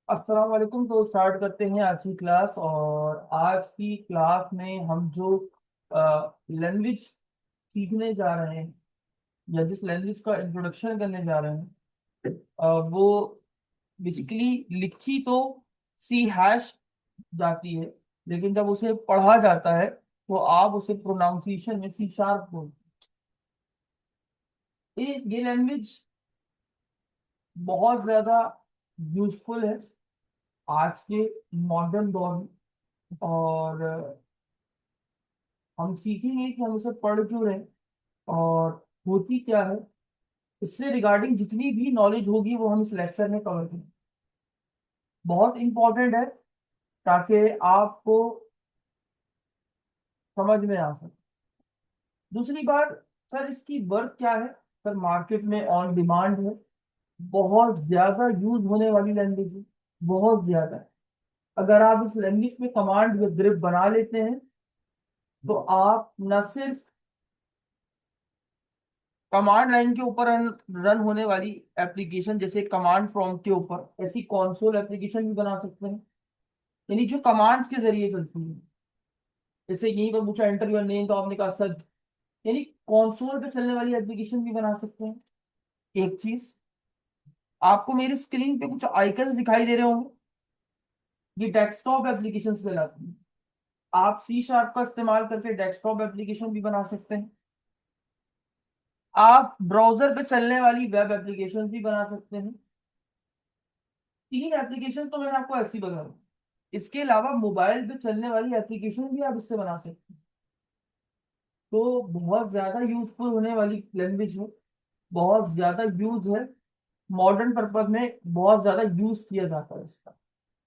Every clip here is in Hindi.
अस्सलाम वालेकुम। तो स्टार्ट करते हैं आज की क्लास। और आज की क्लास में हम जो लैंग्वेज सीखने जा रहे हैं या जिस लैंग्वेज का इंट्रोडक्शन करने जा रहे हैं वो बेसिकली लिखी तो सी हैश जाती है, लेकिन जब उसे पढ़ा जाता है तो आप उसे प्रोनाउंसिएशन में सी शार्प बोलते हैं। ये लैंग्वेज बहुत ज्यादा यूजफुल है आज के मॉडर्न दौर में। और हम सीखेंगे कि हम उसे पढ़ क्यों रहे हैं और होती क्या है। इससे रिगार्डिंग जितनी भी नॉलेज होगी वो हम इस लेक्चर में कवर करें। बहुत इंपॉर्टेंट है ताकि आपको समझ में आ सके। दूसरी बात, सर इसकी वर्क क्या है? सर मार्केट में ऑन डिमांड है, बहुत ज्यादा यूज होने वाली लैंग्वेज है, बहुत ज्यादा। अगर आप इस लैंग्वेज में कमांड या ग्रिप बना लेते हैं तो आप न सिर्फ कमांड लाइन के ऊपर रन होने वाली एप्लीकेशन जैसे कमांड प्रॉम्प्ट के ऊपर ऐसी कंसोल एप्लीकेशन भी बना सकते हैं, यानी जो कमांड्स के जरिए चलती है। जैसे यहीं पर पूछा एंटर योर नेम तो आपने कहा सर, यानी कंसोल पे चलने वाली एप्लीकेशन भी बना सकते हैं। एक चीज, आपको मेरी स्क्रीन पे कुछ आइकन्स दिखाई दे रहे होंगे, ये डेस्कटॉप एप्लीकेशन कहलाती हैं। आप सी शार्प का इस्तेमाल करके डेस्कटॉप एप्लीकेशन भी बना सकते हैं। आप ब्राउजर पे चलने वाली वेब एप्लीकेशन भी बना सकते हैं। तीन एप्लीकेशन तो मैंने आपको ऐसी बता दी। इसके अलावा मोबाइल पे चलने वाली एप्लीकेशन भी आप इससे बना सकते हैं। तो बहुत ज्यादा यूजफुल होने वाली लैंग्वेज है, बहुत ज्यादा यूज है, मॉडर्न पर्पज में बहुत ज्यादा यूज किया जाता है इसका।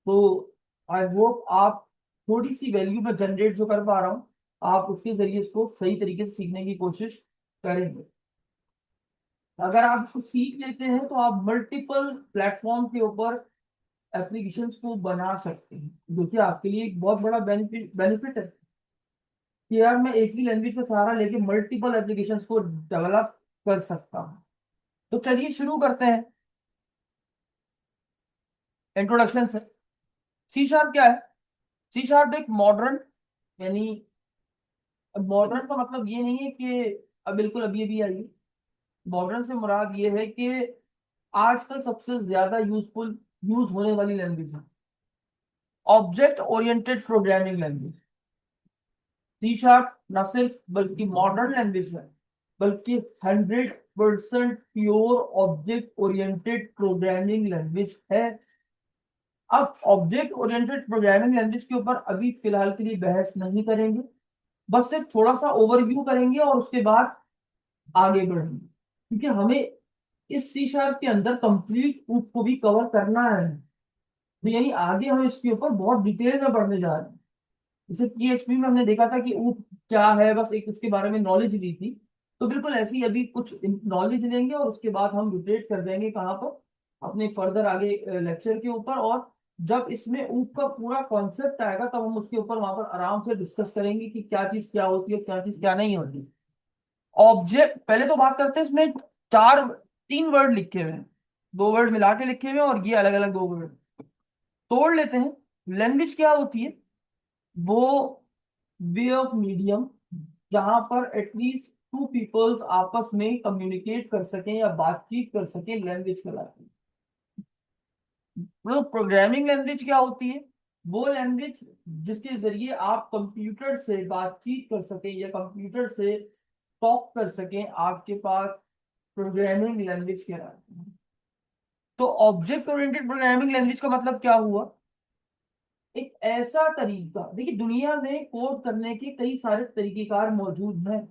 तो आई होप आप थोड़ी सी वैल्यू में जनरेट जो कर पा रहा हूँ, आप उसके जरिए इसको सही तरीके से सीखने की कोशिश करेंगे। अगर आप इसको सीख लेते हैं तो आप मल्टीपल प्लेटफॉर्म के ऊपर एप्लीकेशंस को बना सकते हैं, जो कि आपके लिए एक बहुत बड़ा बेनिफिट है कि यार मैं एक ही लैंग्वेज का सहारा लेके मल्टीपल एप्लीकेशंस को डेवलप कर सकता हूँ। तो चलिए शुरू करते हैं इंट्रोडक्शन से। सी शार्प क्या है? सी शार्प एक मॉडर्न, यानी मॉडर्न का मतलब ये नहीं है कि अब बिल्कुल अभी अभी आई है। मॉडर्न से मुराद ये है कि आजकल सबसे ज्यादा यूज होने वाली लैंग्वेज है, object oriented programming language. C sharp न सिर्फ बल्कि मॉडर्न लैंग्वेज है, बल्कि 100% pure object oriented programming language है। अब ऑब्जेक्ट ओरिएंटेड प्रोग्रामिंग लैंग्वेज के ऊपर अभी फिलहाल के लिए बहस नहीं करेंगे, बस सिर्फ थोड़ा सा ओवरव्यू करेंगे और उसके बाद आगे बढ़ेंगे, क्योंकि हमें इस सी शार्प के अंदर कंप्लीट कोड को भी कवर करना है। तो यानी आगे हम इसके ऊपर बहुत डिटेल में पढ़ने जा रहे हैं। जैसे पीएचपी में हमने देखा था कि ऊप क्या है, बस एक उसके बारे में नॉलेज ली थी। तो बिल्कुल ऐसे ही अभी कुछ नॉलेज लेंगे और उसके बाद हम डिटेल कर देंगे कहाँ पर, अपने फर्दर आगे लेक्चर के ऊपर। और जब इसमें ऊप का पूरा कॉन्सेप्ट आएगा तब हम उसके ऊपर वहां पर आराम से डिस्कस करेंगे कि क्या चीज क्या होती है, क्या चीज क्या नहीं होती। ऑब्जेक्ट पहले तो बात करते हैं, इसमें चार तीन वर्ड लिखे हुए हैं, दो वर्ड मिला के लिखे हुए हैं और ये अलग अलग दो वर्ड। तोड़ लेते हैं। लैंग्वेज क्या होती है? वो वे ऑफ मीडियम, जहां पर एटलीस्ट टू पीपल्स आपस में कम्युनिकेट कर सकें या बातचीत कर सकें, लैंग्वेज कहलाती है। मतलब प्रोग्रामिंग लैंग्वेज क्या होती है? वो लैंग्वेज जिसके जरिए आप कंप्यूटर से बातचीत कर सकें या कंप्यूटर से टॉक कर सकें, आपके पास प्रोग्रामिंग लैंग्वेज कहलाती है। तो ऑब्जेक्ट ओरिएंटेड प्रोग्रामिंग लैंग्वेज का मतलब क्या हुआ? एक ऐसा तरीका, देखिए दुनिया में कोड करने के कई सारे तरीकेकार मौजूद हैं।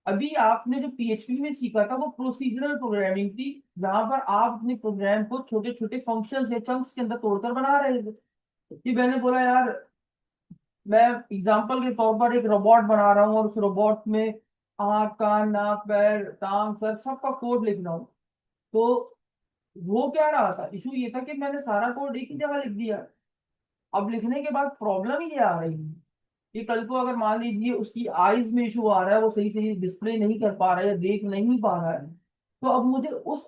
अभी आपने जो पीएचपी में सीखा था वो प्रोसीजरल प्रोग्रामिंग थी, जहां पर आप अपने प्रोग्राम को छोटे छोटे फंक्शंस या चंक्स के अंदर तोड़कर बना रहे थे। कि मैंने बोला यार, मैं एग्जांपल के तौर पर एक रोबोट बना रहा हूँ और उस रोबोट में आँख कान नाक पैर टांग सर सबका कोड लिख रहा हूँ। तो वो क्या रहा था, इशू ये था कि मैंने सारा कोड एक ही जगह लिख दिया। अब लिखने के बाद प्रॉब्लम ये आ रही है कि कल को अगर मान लीजिए उसकी आईज में इशू आ रहा है, वो सही से डिस्प्ले नहीं कर पा रहा है या देख नहीं पा रहा है, तो अब मुझे उस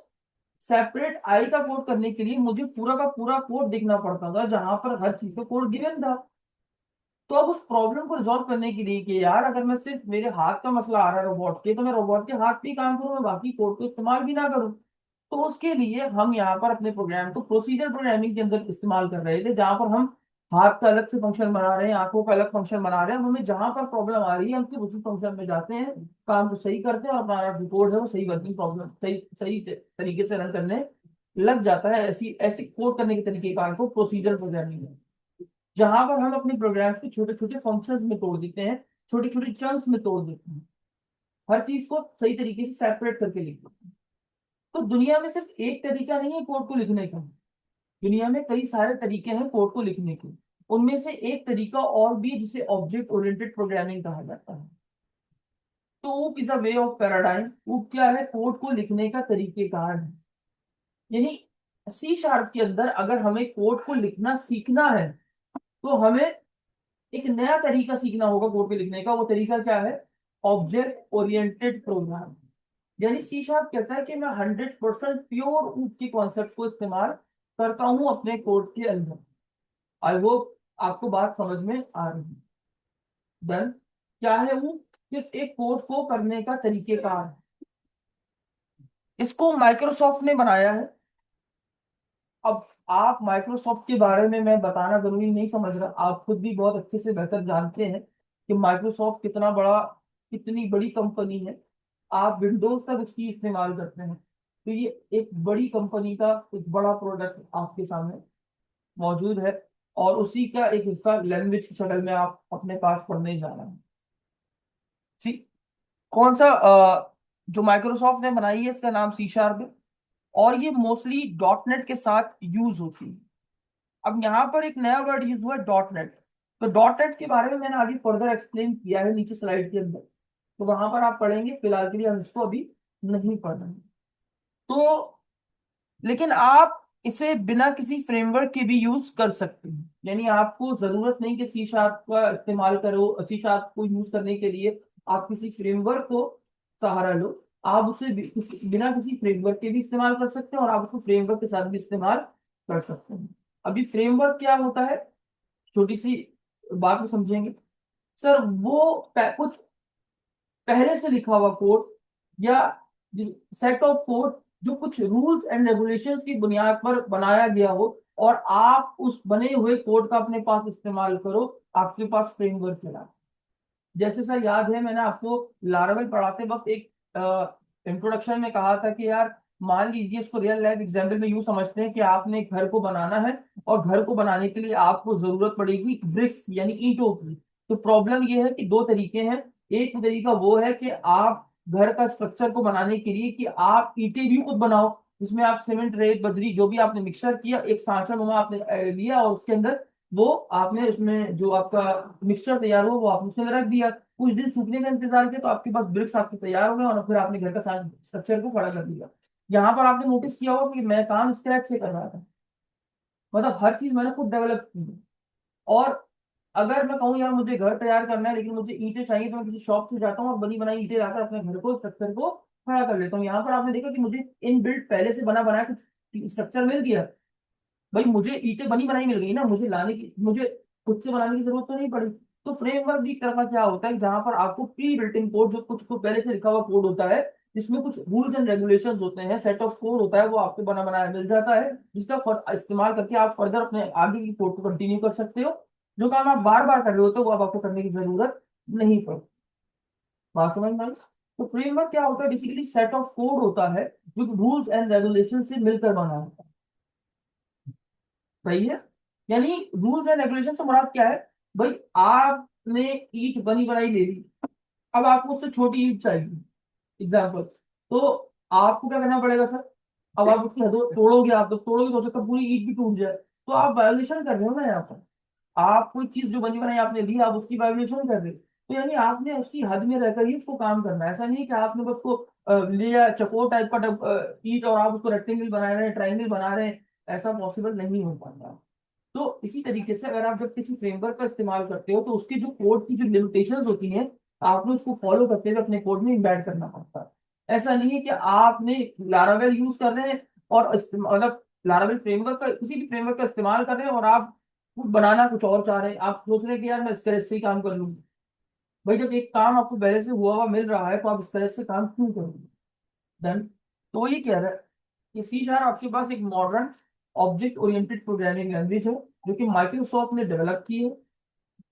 सेपरेट आई का कोड करने के लिए मुझे पूरा का पूरा कोड देखना पड़ता था, जहां पर हर चीज का कोड गिवन था। तो अब उस प्रॉब्लम को रिजॉल्व करने के लिए कि यार अगर मैं सिर्फ मेरे हाथ का मसला आ रहा है रोबोट के, तो मैं रोबोट के हाथ पे ही काम करूं, मैं बाकी कोड को इस्तेमाल भी ना करूं। तो उसके लिए हम यहाँ पर अपने प्रोग्राम को प्रोसीजर प्रोग्रामिंग के अंदर इस्तेमाल कर रहे थे, जहां पर हम हाथ का अलग से फंक्शन बना रहे हैं, आंखों का अलग फंक्शन बना रहे हैं। हमें जहां पर प्रॉब्लम आ रही है हम सिर्फ उसी फंक्शन में जाते हैं, काम को सही करते हैं और हमारा जो कोड है वो सही वर्किंग प्रॉब्लम सही सही तरीके से रन करने लग जाता है। ऐसी ऐसी कोड करने के तरीके कार को प्रोसीजर प्रोग्रामिंग है, जहां पर हम अपने प्रोग्राम को छोटे छोटे फंक्शंस में तोड़ देते हैं, छोटे छोटे चंक्स में तोड़ देते हैं, हर चीज को सही तरीके से सेपरेट करके लिखते हैं। तो दुनिया में सिर्फ एक तरीका नहीं है कोड को लिखने का, दुनिया में कई सारे तरीके हैं कोड को लिखने के। उनमें से एक तरीका और भी है, जिसे ऑब्जेक्ट ओरिएंटेड प्रोग्रामिंग कहा जाता है। तो ऊप is a way of paradigm. ऊप क्या है? कोड को लिखने का तरीकेकार है। यानी C# के अंदर अगर हमें कोड को लिखना सीखना है, तो हमें एक नया तरीका सीखना होगा कोड पे लिखने का। वो तरीका क्या है? Object oriented program. यानी C# कहता है कि मैं 100% प्योर ऊप के कॉन्सेप्ट को इस्तेमाल करता हूं अपने कोड के अंदर। आई होप आपको बात समझ में आ रही है। देन क्या है वो? सिर्फ एक कोड को करने का तरीकेकार है। इसको माइक्रोसॉफ्ट ने बनाया है। अब आप माइक्रोसॉफ्ट के बारे में मैं बताना जरूरी नहीं समझ रहा, आप खुद भी बहुत अच्छे से बेहतर जानते हैं कि माइक्रोसॉफ्ट कितना बड़ा, कितनी बड़ी कंपनी है। आप विंडोज तक उसकी इस्तेमाल करते हैं, तो ये एक बड़ी कंपनी का एक बड़ा प्रोडक्ट आपके सामने मौजूद है, और उसी का एक हिस्सा लैंग्वेज की शक्ल में आप अपने पास पढ़ने जा रहे हैं। सी कौन सा जो माइक्रोसॉफ्ट ने बनाई है इसका नाम C# है, और ये मोस्टली डॉट नेट के साथ यूज होती है। अब यहाँ पर एक नया वर्ड यूज हुआ है डॉट नेट। तो डॉट नेट के बारे में मैंने आगे फर्दर एक्सप्लेन किया है नीचे स्लाइड के अंदर, तो वहां पर आप पढ़ेंगे। फिलहाल के लिए हम इसको अभी नहीं पढ़ रहे हैं। तो लेकिन आप इसे बिना किसी फ्रेमवर्क के भी यूज कर सकते हैं। यानी आपको जरूरत नहीं कि C# का इस्तेमाल करो, C# को यूज करने के लिए आप किसी फ्रेमवर्क को सहारा लो। आप उसे बिना किसी फ्रेमवर्क के भी इस्तेमाल कर सकते हैं, और आप उसको फ्रेमवर्क के साथ भी इस्तेमाल कर सकते हैं। अभी फ्रेमवर्क क्या होता है, छोटी सी बात को समझेंगे। सर वो कुछ पहले से लिखा हुआ कोड, या सेट ऑफ कोड जो कुछ रूल्स एंड रेगुलेशंस की बुनियाद पर बनाया गया हो, और आप उस बने हुए कोड का अपने पास इस्तेमाल करो, आपके पास फ्रेमवर्क चला। जैसे सर याद है मैंने आपको लारावेल पढ़ाते वक्त एक इंट्रोडक्शन में कहा था कि यार मान लीजिए, इसको रियल लाइफ एग्जाम्पल में यूं समझते हैं कि आपने एक घर को बनाना है, और घर को बनाने के लिए आपको जरूरत पड़ेगी ब्रिक्स यानी ईंटों की। तो प्रॉब्लम ये है कि दो तरीके हैं। एक तरीका वो है कि आप घर का स्ट्रक्चर को बनाने के लिए कि आप ईंटें भी खुद बनाओ, जिसमें आप सीमेंट रेत बजरी जो भी आपने मिक्सर किया, एक सांचा नुमा आपने लिया, और उसके अंदर वो आपने उसमें जो आपका मिक्सचर तैयार हुआ वो आपने उसके अंदर रख दिया। कुछ दिन सूखने का इंतजार किया, तो आपके पास ब्रिक्स आपके तैयार हो गए, और फिर आपने घर का सारा स्ट्रक्चर को खड़ा कर दिया। यहाँ पर आपने नोटिस किया होगा कि मैं काम स्क्रैच से कर रहा था, मतलब हर चीज मैंने खुद डेवलप की। और अगर मैं कहूँ यार मुझे घर तैयार करना है लेकिन मुझे ईंटें चाहिए, तो मैं किसी शॉप से जाता हूँ और बनी बनाई ईंटें लाकर अपने घर को स्ट्रक्चर को खड़ा कर लेता हूँ। यहाँ पर आपने देखा कि मुझे इन बिल्ट पहले से बना बनाया कुछ स्ट्रक्चर मिल गया। भाई मुझे ईंटें बनी बनाई मिल गई ना, मुझे खुद से बनाने की जरूरत तो नहीं पड़ी। तो फ्रेमवर्क भी एक तरह का क्या होता है, जहां पर आपको प्री बिल्ट इन कोड, जो कुछ कुछ पहले से लिखा हुआ कोड होता है, जिसमें कुछ रूल्स एंड रेगुलेशंस होते हैं, सेट ऑफ कोड होता है, वो आपको बना बनाया मिल जाता है, जिसका इस्तेमाल करके आप फर्दर अपने आगे की कोड को कंटिन्यू कर सकते हो। जो काम आप बार बार कर रहे होते हो वो अब आपको करने की जरूरत नहीं पड़ती। बात समझ में आई? तो फ्रेमवर्क क्या होता है? बेसिकली सेट ऑफ कोड होता है जो रूल्स एंड रेगुलेशन से मिलकर बना होता है। सही है? यानी रूल्स एंड रेगुलेशन से मुराद क्या है? भाई आपने ईंट बनी बनाई ले ली, अब आपको उससे छोटी ईंट चाहिए, एग्जाम्पल। तो आपको क्या करना पड़ेगा सर? अब आप उसकी हद तोड़ोगे, आप तो तोड़ोगे तो हो सकता है पूरी ईंट भी टूट जाए। तो आप वायोलेशन कर रहे हो ना यहाँ पर। आप कोई चीज जो बनी बनाई आपने ली, आप उसकी वायोलेशन कर रहे हो। तो यानी आपने उसकी हद में रहकर ही उसको काम करना है। ऐसा नहीं कि आपने बस उसको लिया चकोर टाइप का ईंट, और आप उसको रेक्टेंगल बना रहे हैं, ट्राइंगल बना रहे हैं। ऐसा पॉसिबल नहीं हो पाता। तो इसी तरीके से अगर आप जब किसी फ्रेमवर्क का इस्तेमाल करते हो, तो उसके जो कोड की जो लिमिटेशंस होती हैं, आपने उसको फॉलो करते हुए अपने कोड में इम्बेड करना पड़ता है। ऐसा नहीं है कि आपने लारावेल यूज कर रहे हैं, और मतलब लारावेल फ्रेमवर्क का, किसी भी फ्रेमवर्क का इस्तेमाल कर रहे हैं और आप कुछ बनाना कुछ और चाह रहे हैं, आप सोच रहे हैं कि यार मैं इस तरह से ही काम कर लूंगी। भाई जब एक काम आपको पहले से हुआ हुआ मिल रहा है तो आप इस तरह से काम क्यों करोगे? डन। तो वो ये कह रहा है कि सी शार्प आपके पास एक modern object oriented programming language है जो कि माइक्रोसॉफ्ट ने डेवलप की है।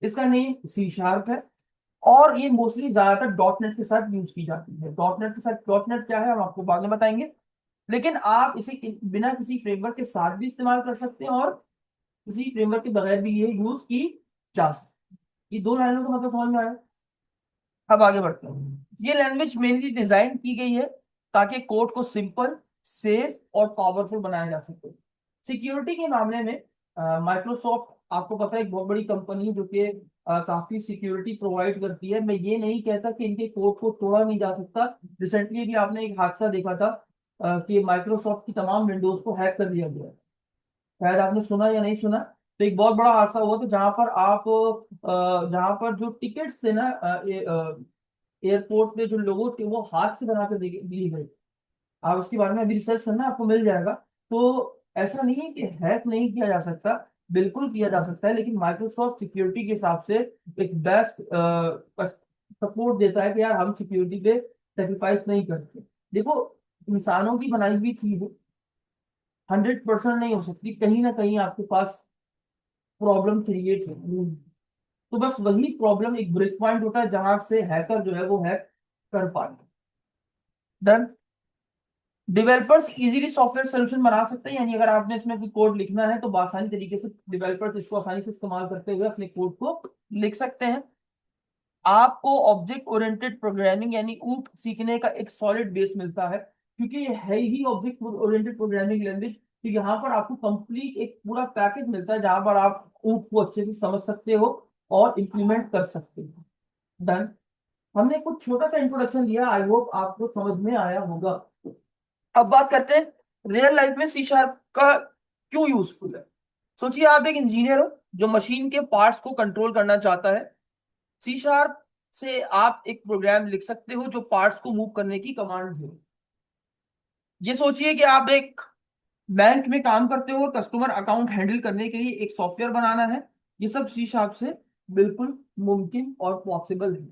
इसका नेम सी शार्प है और ये मोस्टली ज्यादातर डॉट नेट के साथ यूज की जाती है। डॉट नेट के साथ, डॉट नेट क्या है हम आपको बाद में बताएंगे, लेकिन आप इसे बिना किसी फ्रेमवर्क के साथ भी इस्तेमाल कर सकते हैं और किसी फ्रेमवर्क के बगैर भी ये यूज की जा सकती है। ये दो लाइनों का मतलब समझ में आया। अब आगे बढ़ते हैं। ये लैंग्वेज मेनली डिजाइन की गई है ताकि कोड को सिंपल, सेफ और पावरफुल बनाया जा सके। सिक्योरिटी के मामले में माइक्रोसॉफ्ट आपको पता है एक बहुत बड़ी कंपनी है जो कि काफी सिक्योरिटी प्रोवाइड करती है। मैं ये नहीं कहता कि इनके कोड को तोड़ा नहीं जा सकता। रिसेंटली भी आपने एक हादसा देखा था कि माइक्रोसॉफ्ट की तमाम विंडोज को हैक कर लिया गया। शायद आपने सुना या नहीं सुना। तो एक बहुत बड़ा हादसा हुआ था जहां पर आप जहां पर जो टिकट्स थे ना एयरपोर्ट पे जो लोगों थे वो हाथ से बना कर दिए गए। आप उसके बारे में अभी रिसर्च करना, आपको मिल जाएगा। तो ऐसा नहीं है कि हैक नहीं किया जा सकता, बिल्कुल किया जा सकता है, लेकिन माइक्रोसॉफ्ट सिक्योरिटी के हिसाब से एक बेस्ट सपोर्ट देता है कि यार हम सिक्योरिटी पे सेक्रीफाइस नहीं करते। देखो, इंसानों की बनाई हुई चीज 100% नहीं हो सकती, कहीं ना कहीं आपके पास प्रॉब्लम क्रिएट है। तो बस वही प्रॉब्लम एक ब्रेक पॉइंट होता है जहां से हैकर जो है वो हैक कर पाए। Done. Developers easily software solution बना सकते हैं, यानी अगर आपने इसमें कोई कोड लिखना है तो आसानी तरीके से डेवलपर्स इसको आसानी से इस्तेमाल करते हुए अपने कोड को लिख सकते हैं। आपको ऑब्जेक्ट ओरिएंटेड प्रोग्रामिंग यानी ऊप सीखने का एक सॉलिड बेस मिलता है, क्योंकि ये है ही ऑब्जेक्ट ओरिएंटेड प्रोग्रामिंग लैंग्वेज। तो यहाँ पर आपको कंप्लीट एक पूरा पैकेज मिलता है जहां पर आप ऊप को अच्छे से समझ सकते हो और इम्प्लीमेंट कर सकते हो। डन। हमने कुछ छोटा सा इंट्रोडक्शन दिया, आई होप आपको समझ में आया होगा। अब बात करते हैं रियल लाइफ में सी शार्प का क्यों यूजफुल है। सोचिए आप एक इंजीनियर हो जो मशीन के पार्ट्स को कंट्रोल करना चाहता है। सी शार्प से आप एक प्रोग्राम लिख सकते हो जो पार्ट्स को मूव करने की कमांड है। ये सोचिए कि आप एक बैंक में काम करते हो और कस्टमर अकाउंट हैंडल करने के लिए एक सॉफ्टवेयर बनाना है। ये सब सी शार्प से बिल्कुल मुमकिन और पॉसिबल है।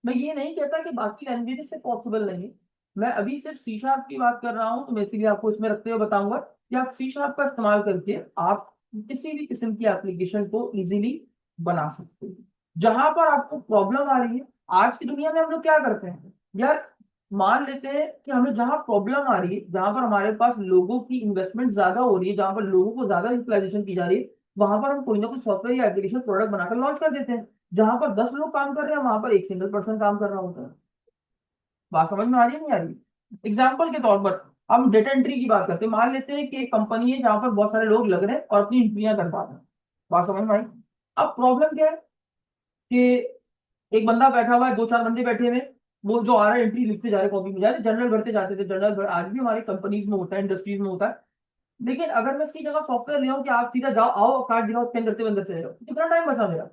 मैं ये नहीं कहता कि बाकी लैंग्वेजेस से पॉसिबल नहीं। मैं अभी सिर्फ सी शार्प की बात कर रहा हूं, तो मैं इसीलिए आपको इसमें रखते हुए बताऊंगा कि आप सी शार्प का इस्तेमाल करके आप किसी भी किस्म की एप्लीकेशन को इजीली बना सकते हो। जहां पर आपको प्रॉब्लम आ रही है, आज की दुनिया में हम लोग क्या करते हैं यार, मान लेते हैं कि हमें जहां प्रॉब्लम आ रही है, जहां पर हमारे पास लोगों की इन्वेस्टमेंट ज्यादा हो रही है, जहां पर लोगों को ज्यादा यूटिलाइजेशन की जा रही है, वहां पर हम कोई ना कोई सॉफ्टवेयर या एप्लीकेशन प्रोडक्ट बनाकर लॉन्च कर देते हैं। जहां पर 10 लोग काम कर रहे हैं वहां पर एक सिंगल पर्सन काम कर रहा होता है। बात समझ में आ रही है नहीं आ रही? एग्जाम्पल के तौर पर हम डेटा एंट्री की बात करते हैं। मान लेते हैं कि एक कंपनी है जहां पर बहुत सारे लोग लग रहे हैं और अपनी एंट्रियां कर पा रहे हैं। बात समझ में आई? अब प्रॉब्लम क्या है कि एक बंदा बैठा हुआ है, दो चार बंदे बैठे हुए हैं, वो जो आ रहा है एंट्री लिखते जा रहे, कॉपी में जा रहे, जनरल भरते जाते थे। आज भी हमारी कंपनीज में होता है, इंडस्ट्रीज में होता है। लेकिन अगर मैं इसकी जगह सॉफ्टवेयर ले आऊं कि आप सीधा जाओ, आओ कार्ड दिखाओ, स्कैन करते हुए अंदर चले जाओ, कितना टाइम बचा मेरा?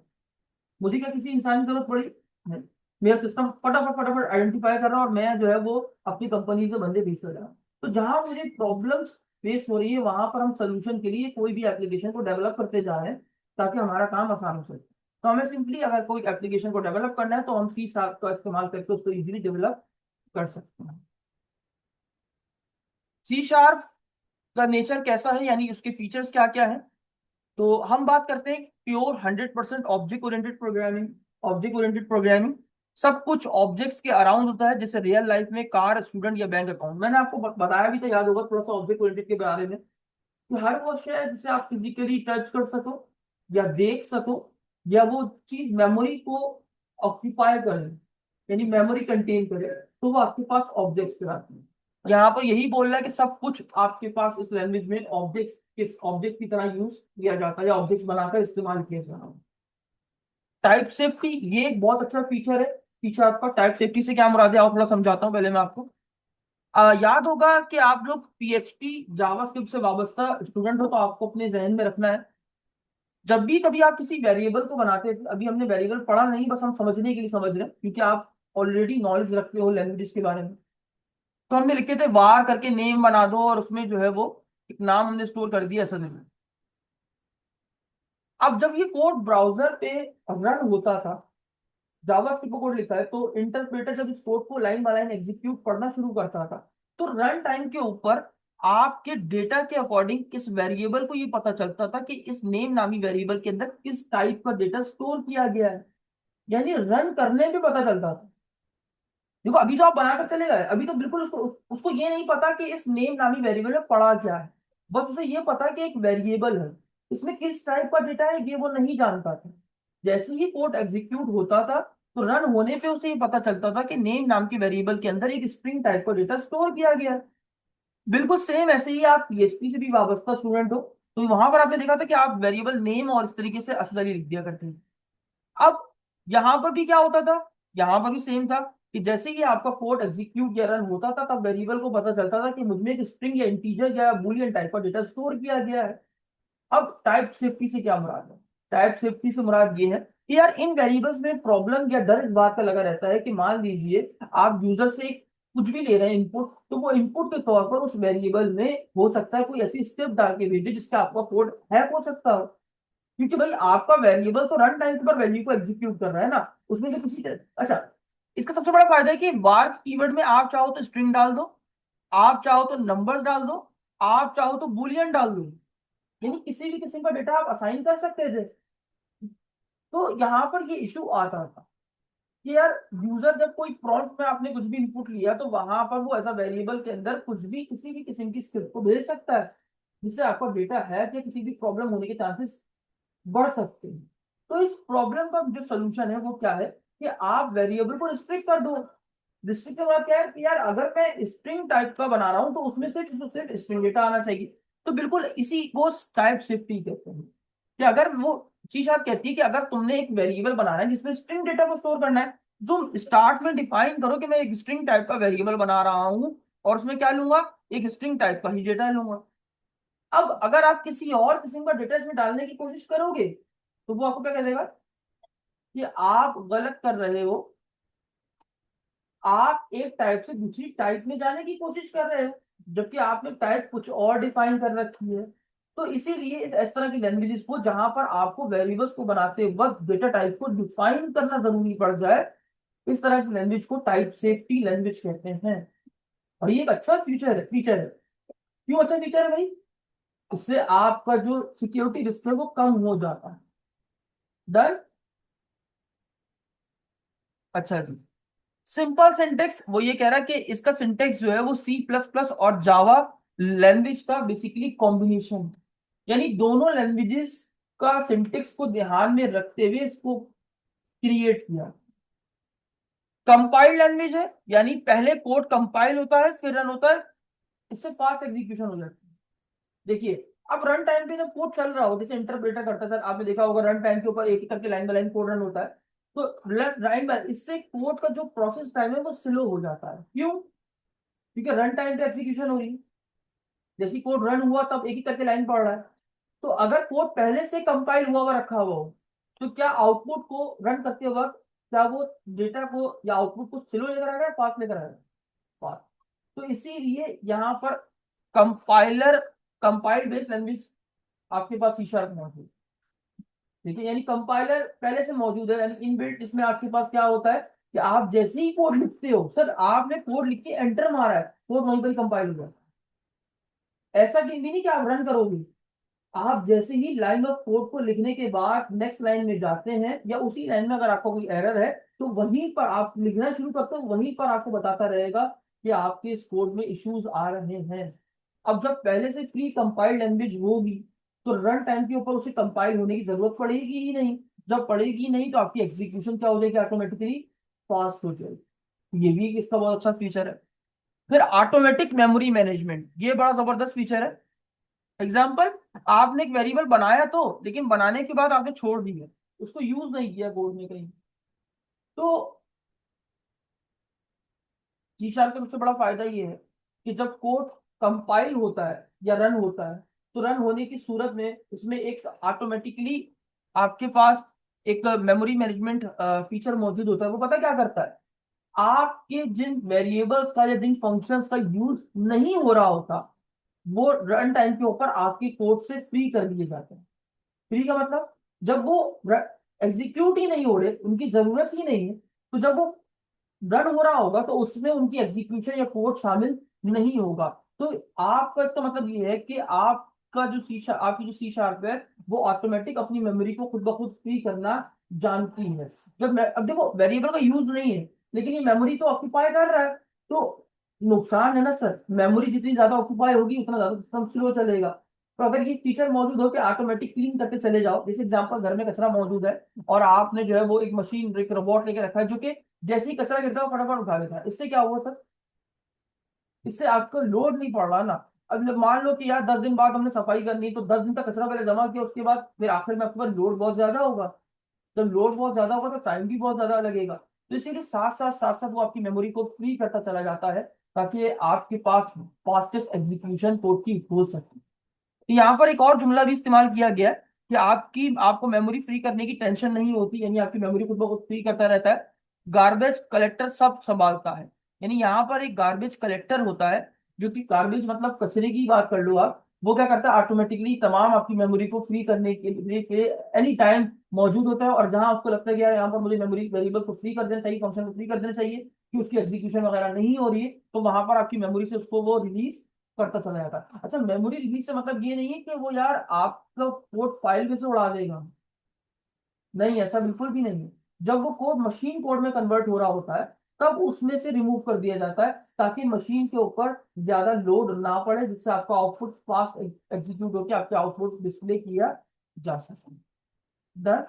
मुझे क्या किसी इंसान की जरूरत पड़ी? नहीं। मेरा सिस्टम फटाफट फटाफट आइडेंटिफाई कर रहा है और मैं जो है वो अपनी कंपनी से बंदे भेज रहा हूँ। तो जहां मुझे प्रॉब्लम्स फेस हो रही है वहां पर हम सोल्यूशन के लिए कोई भी एप्लीकेशन को डेवलप करते जा रहे हैं ताकि हमारा काम आसान हो सके। तो हमें सिंपली अगर कोई एप्लीकेशन को डेवलप करना है तो हम सी शार्प का इस्तेमाल करके उसको इजीली डेवलप कर सकते हैं। सी शार्प का नेचर कैसा है, यानी उसके फीचर्स क्या क्या है। तो हम बात करते हैं pure 100% object oriented programming. Object oriented programming सब कुछ ऑब्जेक्ट्स के अराउंड होता है, जैसे रियल लाइफ में कार, स्टूडेंट या बैंक अकाउंट। मैंने आपको बताया भी तो, याद होगा थोड़ा सा ऑब्जेक्ट ओरिएंटेड के बारे में कि हर वो शय है जिसे आप फिजिकली टच कर सको या देख सको, या वो चीज मेमोरी को ऑक्यूपाई करे, यानी मेमोरी कंटेन करे, तो वो आपके पास ऑब्जेक्ट्स कहलाते हैं। यहाँ पर यही बोल रहा है कि सब कुछ आपके पास इस लैंग्वेज में ऑब्जेक्ट्स, किस ऑब्जेक्ट की तरह यूज किया जाता है या ऑब्जेक्ट्स बनाकर इस्तेमाल किया जाता है। टाइप सेफ्टी ये एक बहुत अच्छा फीचर है। फीचर आपका टाइप सेफ्टी से क्या मुराद है आओ थोड़ा समझाता हूँ पहले मैं आपको। याद होगा कि आप लोग पीएचपी जावास्क्रिप्ट से वाबस्ता स्टूडेंट हो, तो आपको अपने जहन में रखना है जब भी कभी आप किसी वेरिएबल को बनाते थे, अभी हमने वेरिएबल पढ़ा नहीं, बस हम समझने के लिए समझ रहे हैं क्योंकि आप ऑलरेडी नॉलेज रखते हो लैंग्वेज के बारे में। तो हमने लिखे थे वार करके नेम बना दो, और उसमें जो है वो एक नाम हमने स्टोर कर दिया ऐसा दिन। अब जब ये कोड ब्राउजर पे रन होता था, जावास्क्रिप्ट कोड लिखा है, तो इंटरप्रेटर जब इस कोड को लाइन बाय लाइन एग्जीक्यूट पढ़ना शुरू करता था, तो रन टाइम के ऊपर आपके डेटा के अकॉर्डिंग इस वेरिएबल को ये पता चलता था कि इस नेम नामी वेरिएबल के अंदर किस टाइप का डेटा स्टोर किया गया है। यानी रन करने पे पता चलता था। देखो अभी तो आप बनाकर चले गए, अभी तो बिल्कुल उसको ये नहीं पता कि इस नेम नामी वेरिएबल में पड़ा क्या है। बस उसे ये पता कि एक वेरिएबल है, इसमें किस टाइप का डेटा है ये वो नहीं जानता था। जैसे ही कोड एग्जीक्यूट होता था, तो रन होने पे उसे ये पता चलता था कि नेम नाम के वेरिएबल के अंदर एक स्ट्रिंग टाइप का डेटा स्टोर किया गया है। बिल्कुल सेम ऐसे ही आप पीएचपी से भी वाबस्ता स्टूडेंट हो, तो वहां पर आपने देखा था कि आप वेरिएबल नेम और इस तरीके से असली लिख दिया करते हैं। अब यहां पर भी क्या होता था, यहां पर भी सेम था कि जैसे ही आपका कोड एग्जीक्यूट या रन होता था, तब वेरिएबल को पता चलता था कि मुझमें एक स्ट्रिंग या इंटीजर या बूलियन टाइप का डेटा स्टोर किया गया है। अब टाइप सेफ्टी से क्या मुराद है? टाइप सेफ्टी से मुराद ये है कि यार इन वेरिएबल्स में प्रॉब्लम या डर इस बात का लगा रहता है कि मान लीजिए आप यूजर से कुछ भी ले रहे हैं इनपुट, तो वो इनपुट के तौर पर उस वेरिएबल में हो सकता है कोई ऐसी स्टेप डाल के भेजे जिसका आपका कोड हैक हो सकता हो। क्योंकि भाई आपका वेरिएबल तो रन टाइम पर वैल्यू को एग्जीक्यूट कर रहा है ना, उसमें से किसी अच्छा, इसका सबसे बड़ा फायदा है कि वार कीवर्ड में आप चाहो तो स्ट्रिंग डाल दो, आप चाहो तो नंबर्स डाल दो, आप चाहो तो बुलियन डाल दो। यानी किसी भी किस्म का डेटा आप असाइन कर सकते थे। तो यहाँ पर ये इशू आता था कि यार यूजर जब कोई प्रॉम्प्ट में आपने कुछ भी इनपुट लिया, तो वहां पर वो एज अ वेरिएबल के अंदर कुछ भी किसी भी किस्म की स्क्रिप्ट को भेज सकता है, जिससे आपका डेटा है या किसी भी प्रॉब्लम होने के चांसेस बढ़ सकते हैं। तो इस प्रॉब्लम का जो सोल्यूशन है वो क्या है कि आप वेरिएबल को रिस्ट्रिक्ट कर दो। रिस्ट्रिक्ट का मतलब क्या है कि यार अगर मैं स्ट्रिंग टाइप का बना रहा हूं, तो उसमें सिर्फ स्ट्रिंग डेटा आना चाहिए। तो बिल्कुल इसी को टाइप शिफ्टिंग कहते हैं कि अगर वो चीज आप कहती है कि अगर तुमने एक वेरिएबल बनाना है जिसमें स्ट्रिंग डेटा को स्टोर करना है, तुम स्टार्ट में डिफाइन करो कि मैं एक स्ट्रिंग टाइप का वेरिएबल बना रहा हूं, और उसमें क्या लूंगा, एक स्ट्रिंग टाइप का ही डेटा लूंगा। अब अगर आप किसी और किस्म का डेटा इसमें डालने की कोशिश करोगे, तो वो आपको क्या कह देगा कि आप गलत कर रहे हो, आप एक टाइप से दूसरी टाइप में जाने की कोशिश कर रहे हो, जबकि आपने टाइप कुछ और डिफाइन कर रखी है। तो इसीलिए इस तरह की लैंग्वेजेस को, जहां पर आपको वेरिएबल्स को बनाते वक्त डेटा टाइप को डिफाइन करना जरूरी पड़ जाए, इस तरह की लैंग्वेज को टाइप सेफ्टी लैंग्वेज कहते हैं। और ये एक अच्छा फीचर है। क्यों अच्छा फीचर है भाई? इससे आपका जो सिक्योरिटी रिस्क है वो कम हो जाता है। डन। अच्छा जी, सिंपल सिंटेक्स वो ये कह रहा है कि इसका सिंटेक्स जो है वो सी प्लस प्लस और जावा लैंग्वेज का बेसिकली कॉम्बिनेशन, यानी दोनों लैंग्वेजेस का सिंटेक्स को ध्यान में रखते हुए इसको क्रिएट किया। कंपाइल्ड लैंग्वेज है, यानी पहले कोड कंपाइल होता है फिर रन होता है, इससे फास्ट एग्जीक्यूशन हो जाती है। देखिए, अब रन टाइम पे जब कोड चल रहा हो, जैसे इंटरप्रेटर करता है, सर आपने देखा होगा रन टाइम के ऊपर एक एक करके line by line code run होता है, तो लाइन बाय इससे कोड का जो प्रोसेस टाइम है वो स्लो हो जाता है। क्यों? क्योंकि रन टाइम पे एग्जीक्यूशन हो रही है, जैसे कोड रन हुआ तब एक एक करके लाइन पढ़ रहा है। तो अगर कोड पहले से कंपाइल हुआ रखा हुआ हो, तो क्या आउटपुट को रन करते वक्त, क्या वो डेटा को या आउटपुट को स्लो लेकर आएगा या फास्ट लेकर आएगा? फास्ट। तो इसीलिए यहाँ पर कंपाइलर, कंपाइल्ड बेस्ड लैंग्वेज आपके पास सी शार्प मौजूद है। ठीक है, यानी कंपाइलर पहले से मौजूद है, यानी इनबिल्ट इसमें आपके पास क्या होता है कि आप जैसे ही कोड लिखते हो, सर आपने कोड लिख के एंटर मारा है, कोड वहीं पर कंपाइल हो जाए। ऐसा कहीं भी नहीं कि आप रन करोगे, आप जैसे ही लाइन ऑफ कोड को लिखने के बाद नेक्स्ट लाइन में जाते हैं, या उसी लाइन में अगर आपको कोई एरर है, तो वहीं पर आप लिखना शुरू करते हो, वहीं पर आपको बताता रहेगा कि आपके इस कोड में इश्यूज आ रहे हैं। अब जब पहले से प्री कंपाइल्ड लैंग्वेज होगी, तो रन टाइम के ऊपर उसे कंपाइल होने की जरूरत पड़ेगी ही नहीं। जब पड़ेगी नहीं, तो आपकी एग्जीक्यूशन क्या हो जाएगी, ऑटोमेटिकली फास्ट हो जाएगी। ये भी इसका बहुत अच्छा फीचर है। फिर ऑटोमेटिक मेमोरी मैनेजमेंट, ये बड़ा जबरदस्त फीचर है। एग्जाम्पल, आपने एक वेरिएबल बनाया तो, लेकिन बनाने के बाद आपने छोड़ दिया, उसको यूज नहीं किया कोड में कहीं, तो जी शार्प का सबसे बड़ा फायदा ये है कि जब कोड कंपाइल होता है या रन होता है, तो रन होने की सूरत में इसमें एक ऑटोमेटिकली आपके पास एक मेमोरी मैनेजमेंट फीचर मौजूद होता है। वो पता क्या करता है, आपके जिन वेरिएबल्स का या जिन फंक्शंस का यूज नहीं हो रहा होता, वो रन टाइम के ऊपर आपके कोड से फ्री कर दिए जाते हैं। फ्री का मतलब, जब वो एग्जीक्यूट ही नहीं हो रहे, उनकी जरूरत ही नहीं है, तो जब वो रन हो रहा होगा तो उसमें उनकी एग्जीक्यूशन या कोड शामिल नहीं होगा। तो आपका इसका मतलब ये है कि आपका जो सी शार्प आपकी जो सी शार्प है, वो ऑटोमेटिक अपनी मेमोरी को खुद ब खुद फ्री करना जानती है। अब देखो, वेरिएबल का यूज नहीं है, लेकिन ये मेमोरी तो ऑक्यूपाई कर रहा है, तो नुकसान है ना सर। मेमोरी जितनी ज्यादा ऑक्यूपाई होगी उतना ज्यादा सिस्टम स्लो चलेगा। तो अगर ये फीचर मौजूद हो कि ऑटोमेटिक क्लीन करके चले जाओ, जैसे एग्जांपल, घर में कचरा मौजूद है और आपने जो है वो एक मशीन, एक रोबोट लेके रखा है जो कि जैसे ही कचरा गिरता है वो फटाफट उठा लेता है, इससे क्या हुआ सर? इससे आपको लोड नहीं पड़ रहा ना। अब मान लो कि यार 10 दिन बाद हमने सफाई करनी, तो 10 दिन तक कचरा पहले जमा किया, उसके बाद फिर आखिर में आपके पास लोड बहुत ज्यादा होगा। जब लोड बहुत ज्यादा होगा तो टाइम भी बहुत ज्यादा लगेगा। तो इसीलिए साथ साथ वो आपकी मेमोरी को फ्री करता चला जाता है, ताकि आपके पास फास्टेस्ट एग्जीक्यूशन कोड की हो सके। तो यहाँ पर एक और जुमला भी इस्तेमाल किया गया है कि आपको मेमोरी फ्री करने की टेंशन नहीं होती, यानी आपकी मेमोरी खुद ब खुद फ्री करता रहता है। गार्बेज कलेक्टर सब संभालता है। यानी यहाँ पर एक गार्बेज कलेक्टर होता है, जो कि गार्बेज मतलब कचरे की बात कर लो आप, वो क्या करता है, ऑटोमेटिकली तमाम आपकी मेमोरी को फ्री करने के एनी टाइम मौजूद होता है। और जहां आपको लगता है कि यार यहाँ पर मुझे मेमोरी वेरिएबल को फ्री कर देना चाहिए, फंक्शन को फ्री कर देना चाहिए कि उसकी एग्जीक्यूशन वगैरह नहीं हो रही है, तो वहां पर आपकी मेमोरी से उसको वो रिलीज करता चला जाता है। अच्छा, मेमोरी रिलीज से मतलब ये नहीं है कि वो यार आपका कोड फाइल में से उड़ा देगा, नहीं, ऐसा बिल्कुल भी नहीं है। जब वो कोड मशीन कोड में कन्वर्ट हो रहा होता है, तब उसमें से रिमूव कर दिया जाता है, ताकि मशीन के ऊपर ज्यादा लोड ना पड़े, जिससे आपका आउटपुट फास्ट एग्जीक्यूट होकर आपके आउटपुट डिस्प्ले किया जा सके। डन।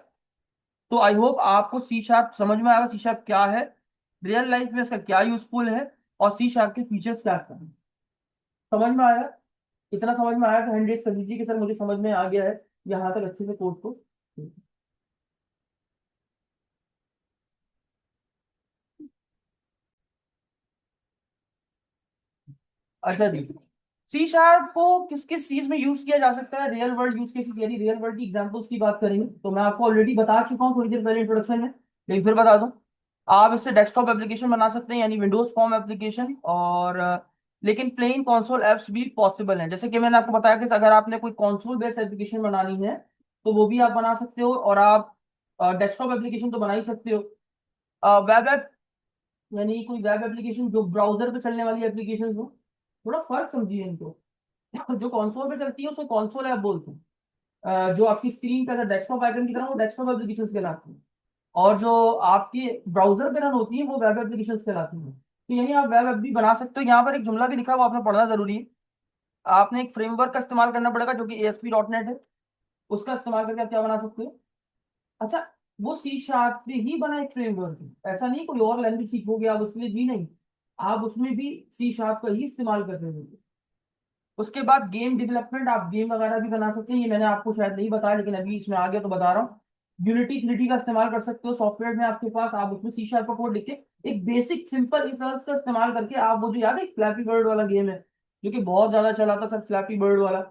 तो आई होप आपको सी शार्प समझ में आएगा, सी शार्प क्या है, रियल लाइफ में इसका क्या यूजफुल है, और सी शार्प के फीचर्स क्या क्या है। समझ में आया? इतना समझ में आया तो हैंड रेस कर दीजिए कि सर मुझे समझ में आ गया है यहाँ तक अच्छे से कोड को। अच्छा जी, सी शार्प को किस किस चीज में यूज किया जा सकता है, रियल वर्ल्ड यूज केसेस, यानी रियल वर्ल्ड की एग्जांपल्स की बात करेंगे, तो मैं आपको ऑलरेडी बता चुका हूँ थोड़ी देर पहले इंट्रोडक्शन में, लेकिन फिर बता दूं। आप इससे डेस्कटॉप एप्लीकेशन बना सकते हैं, यानी विंडोज फॉर्म एप्लीकेशन, और लेकिन प्लेन कंसोल एप्स भी पॉसिबल हैं। जैसे कि मैंने आपको बताया कि अगर आपने कोई कंसोल बेस्ड एप्लीकेशन बनानी है, तो वो भी आप बना सकते हो, और आप डेस्कटॉप एप्लीकेशन तो बना ही सकते हो। वेब ऐप, यानी कोई वेब एप्लीकेशन जो ब्राउजर पे चलने वाली एप्लीकेशन हो, थोड़ा फर्क समझिए इनको। जो कंसोल पे चलती है उसको कंसोल ऐप बोलते हैं। जो आपकी स्क्रीन पे डेस्कटॉप आइकन की तरह, वो डेस्कटॉप एप्लीकेशन कहलाती है। और जो आपके ब्राउजर पे रन होती है वो वेब एप्लीकेशन कहलाती है। तो यानी आप वेब ऐप भी बना सकते हो। यहाँ पर एक जुमला भी लिखा है, वो आपने पढ़ना जरूरी है। आपने एक फ्रेमवर्क का इस्तेमाल करना पड़ेगा जो कि ASP.NET है, उसका इस्तेमाल करके आप क्या बना सकते हो। अच्छा, वो सी शार्प पे ही बना एक फ्रेमवर्क है, ऐसा नहीं कोई और लैंग्वेज सीखोगे आप उसके लिए, जी नहीं। आप उसमें भी सी शार्प का ही इस्तेमाल कर रहे हो। उसके बाद गेम डेवलपमेंट, आप गेम वगैरह भी बना सकते हैं, ये मैंने आपको शायद नहीं बताया, लेकिन अभी इसमें आ गया तो बता रहा हूँ। यूनिटी 3D का इस्तेमाल कर सकते हो सॉफ्टवेयर में आपके पास, आप उसमें सी शार्प का कोड लिख के एक बेसिक सिंपल इफ एल्स का इस्तेमाल करके, आप वो जो याद है फ्लैपी बर्ड वाला गेम है जो कि बहुत ज्यादा चला था सर, फ्लैपी बर्ड वाला,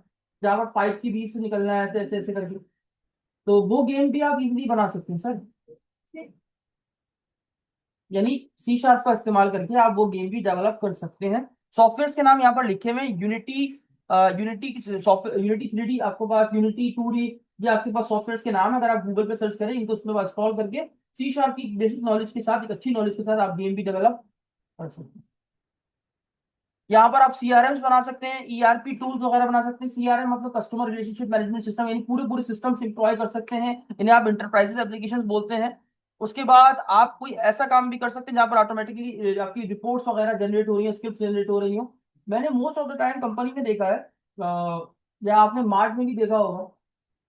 जहाँ पर पाइप के बीच से निकलना है ऐसे ऐसे ऐसे करके, तो वो गेम भी आप इजीली बना सकते हैं सर। यानी सी शार्प का इस्तेमाल करके आप वो गेम भी डेवलप कर सकते हैं। सॉफ्टवेयर के नाम यहाँ पर लिखे हुए हैं, unity, unity software, unity 3D, आपके पास यूनिटी 2D, ये आपके पास सॉफ्टवेयर के नाम है। अगर आप गूगल पे सर्च करें इनको, उसमें इंस्टॉल करके सी शार्प की बेसिक नॉलेज के साथ, एक अच्छी नॉलेज के साथ आप गेम भी डेवलप कर सकते हैं। यहाँ पर आप CRMs बना सकते हैं, ERP टूल्स वगैरह बना सकते हैं। CRM मतलब कस्टमर रिलेशनशिप मैनेजमेंट सिस्टम, यानी पूरे पूरे सिस्टम डिप्लॉय कर सकते हैं, इन्हें आप इंटरप्राइजेस एप्लीकेशंस बोलते हैं। उसके बाद आप कोई ऐसा काम भी कर सकते हैं जहाँ पर ऑटोमेटिकली आपकी रिपोर्ट्स वगैरह जनरेट हो रही है, स्क्रिप्ट जनरेट हो रही हो। मैंने most of the time company में देखा है, या आपने मार्ट में भी देखा होगा,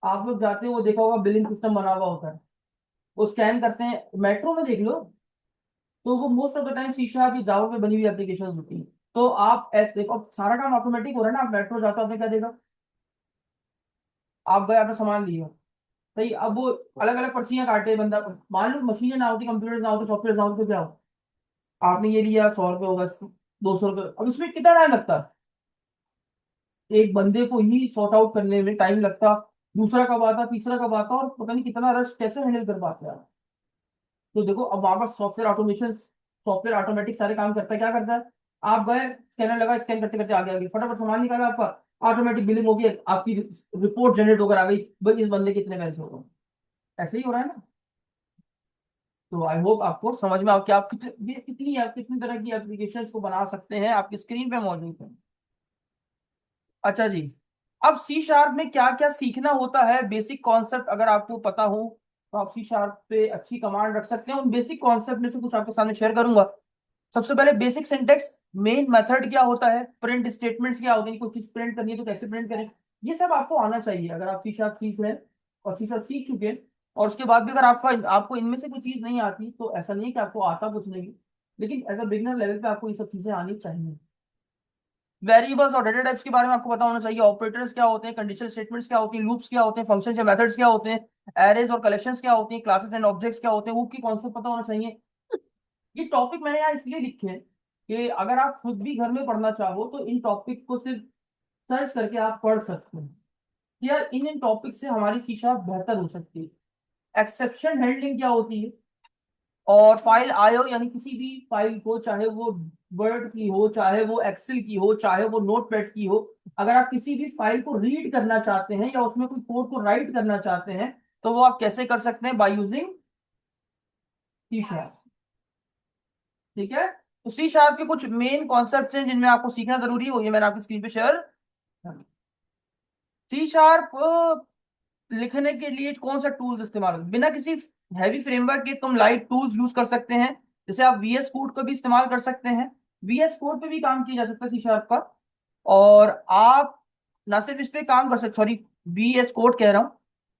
आप लोग जाते हो वो देखा होगा, बिलिंग सिस्टम बना हुआ होता है, वो स्कैन करते हैं, मेट्रो में देख लो, तो वो मोस्ट ऑफ द टाइम शीशा की जावा पे बनी हुई एप्लीकेशन होती है। तो आप देखो सारा काम ऑटोमेटिक हो रहा है ना, आप मेट्रो जाते हो, आपने क्या देखा, आप गए, आपने सामान लिया, सही, अब वो अलग अलग पर्चियां काटे बंदा, मान लो मशीनें ना होती, कंप्यूटर ना होते, सॉफ्टवेयर ना होते, तो क्या हो, आपने ये लिया 100 रुपये होगा इसको, 200 रुपये, अब इसमें कितना टाइम लगता है, एक बंदे को ही सॉर्ट आउट करने में टाइम लगता, दूसरा कब आता, तीसरा कब आता, और पता नहीं कितना रश कैसे हैंडल कर पाते हैं आप। तो देखो अब वहां पर सॉफ्टवेयर ऑटोमेशन सॉफ्टवेयर ऑटोमेटिक सारे काम करता है, क्या करता है, आप गए स्कैनर लगा, स्कैन करते करते आगे आगे फटाफट सामान निकाला आपका, ऑटोमेटिक बिलिंग होगी, आपकी रिपोर्ट जनरेट होकर आ गई, भाई इस बंदे के इतने पैसे हो गए। ऐसे ही हो रहा है ना। तो आई होप आपको समझ में आओ कि आप कितनी तरह की एप्लीकेशंस को बना सकते हैं, आपकी स्क्रीन पे मौजूद है। अच्छा जी, अब सी शार्प में क्या क्या सीखना होता है, बेसिक कॉन्सेप्ट अगर आपको पता हो तो आप सी शार्प पे अच्छी कमांड रख सकते हैं। उन बेसिक कॉन्सेप्ट में से कुछ आपके सामने शेयर करूंगा। सबसे पहले बेसिक सिंटेक्स, मेन मेथड क्या होता है, प्रिंट स्टेटमेंट्स क्या होते हैं, कोई चीज प्रिंट करनी है तो कैसे प्रिंट करें, ये सब आपको आना चाहिए अगर आप सी शार्प सीख रहे हैं और सी शार्प सीख चुके हैं। और उसके बाद भी अगर आपका आपको इनमें से कोई चीज नहीं आती तो ऐसा नहीं है कि आपको आता कुछ नहीं, लेकिन एज अ बिगिनर लेवल पे आपको ये सब चीजें आनी चाहिए। वेरिएबल्स और डेटा टाइप्स के बारे में आपको पता होना चाहिए, ऑपरेटर्स क्या होते हैं, कंडीशनल स्टेटमेंट्स क्या होती हैं, लूप्स क्या होते हैं, फंक्शंस या मेथड्स क्या होते हैं, एरेज और कलेक्शंस क्या होती हैं, क्लासेस एंड ऑब्जेक्ट्स क्या होते हैं, वो की कॉन्सेप्ट पता होना चाहिए। ये टॉपिक मैंने यहाँ इसलिए लिखे हैं कि अगर आप खुद भी घर में पढ़ना चाहो तो इन टॉपिक को सिर्फ सर्च करके आप पढ़ सकते हैं कि यार इन इन टॉपिक से हमारी शिक्षा बेहतर हो सकती है। एक्सेप्शन हैंडलिंग क्या होती है, और फाइल आयो यानी किसी भी फाइल को, चाहे वो वर्ड की हो, चाहे वो एक्सेल की हो, चाहे वो नोटपैड की हो, अगर आप किसी भी फाइल को रीड करना चाहते हैं या उसमें कोई कोड को राइट करना चाहते हैं तो वो आप कैसे कर सकते हैं, बाय यूजिंग सी शार्प। ठीक है, तो सी शार्प के कुछ मेन कॉन्सेप्ट्स हैं जिनमें आपको सीखना जरूरी है, वो ये मैंने आपकी स्क्रीन पे शेयर। सी शार्प लिखने के लिए कौन सा टूल्स इस्तेमाल होगा? बिना किसी हैवी फ्रेमवर्क के तुम लाइट टूल्स यूज कर सकते हैं। जैसे आप वीएस कोड का भी इस्तेमाल कर सकते हैं, वीएस कोड पे भी काम किया जा सकता है सी शार्प का। और आप ना सिर्फ इस पे काम कर सकते, सॉरी, वीएस कोड कह रहा हूँ,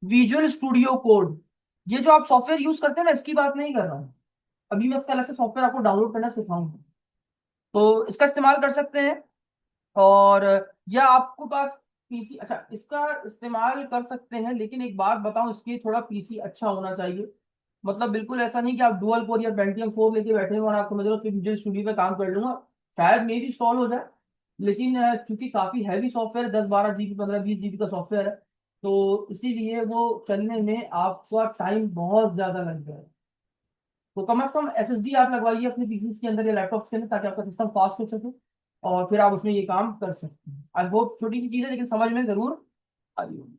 विजुअल स्टूडियो कोड, ये जो आप सॉफ्टवेयर यूज करते हैं मैं इसकी बात नहीं कर रहा हूँ, अभी मैं इसका अलग से सॉफ्टवेयर आपको डाउनलोड करना सिखाऊंगा, तो इसका इस्तेमाल कर सकते हैं। और या आपको पास पीसी, अच्छा इसका इस्तेमाल कर सकते हैं, लेकिन एक बात बताऊं, इसके थोड़ा पीसी अच्छा होना चाहिए। मतलब बिल्कुल ऐसा नहीं कि आप डुअल कोर या पेंटियम 4 लेके बैठे हो और आपको मतलब फिर विजुअल स्टूडियो पे काम कर लूंगा, शायद मे भी इंस्टॉल हो जाए, लेकिन चूंकि काफी हैवी सॉफ्टवेयर 10-12 जीबी 15-20 जीबी का सॉफ्टवेयर है, तो इसीलिए वो चलने में आपका टाइम बहुत ज्यादा लग जाए। तो कम से कम एसएसडी आप लगवाइए अपने पीसी के अंदर या लैपटॉप के अंदर, ताकि आपका सिस्टम फास्ट हो सके और फिर आप उसमें ये काम कर सकते हैं। आई होप छोटी सी चीज है लेकिन समझ में जरूर आई होगी।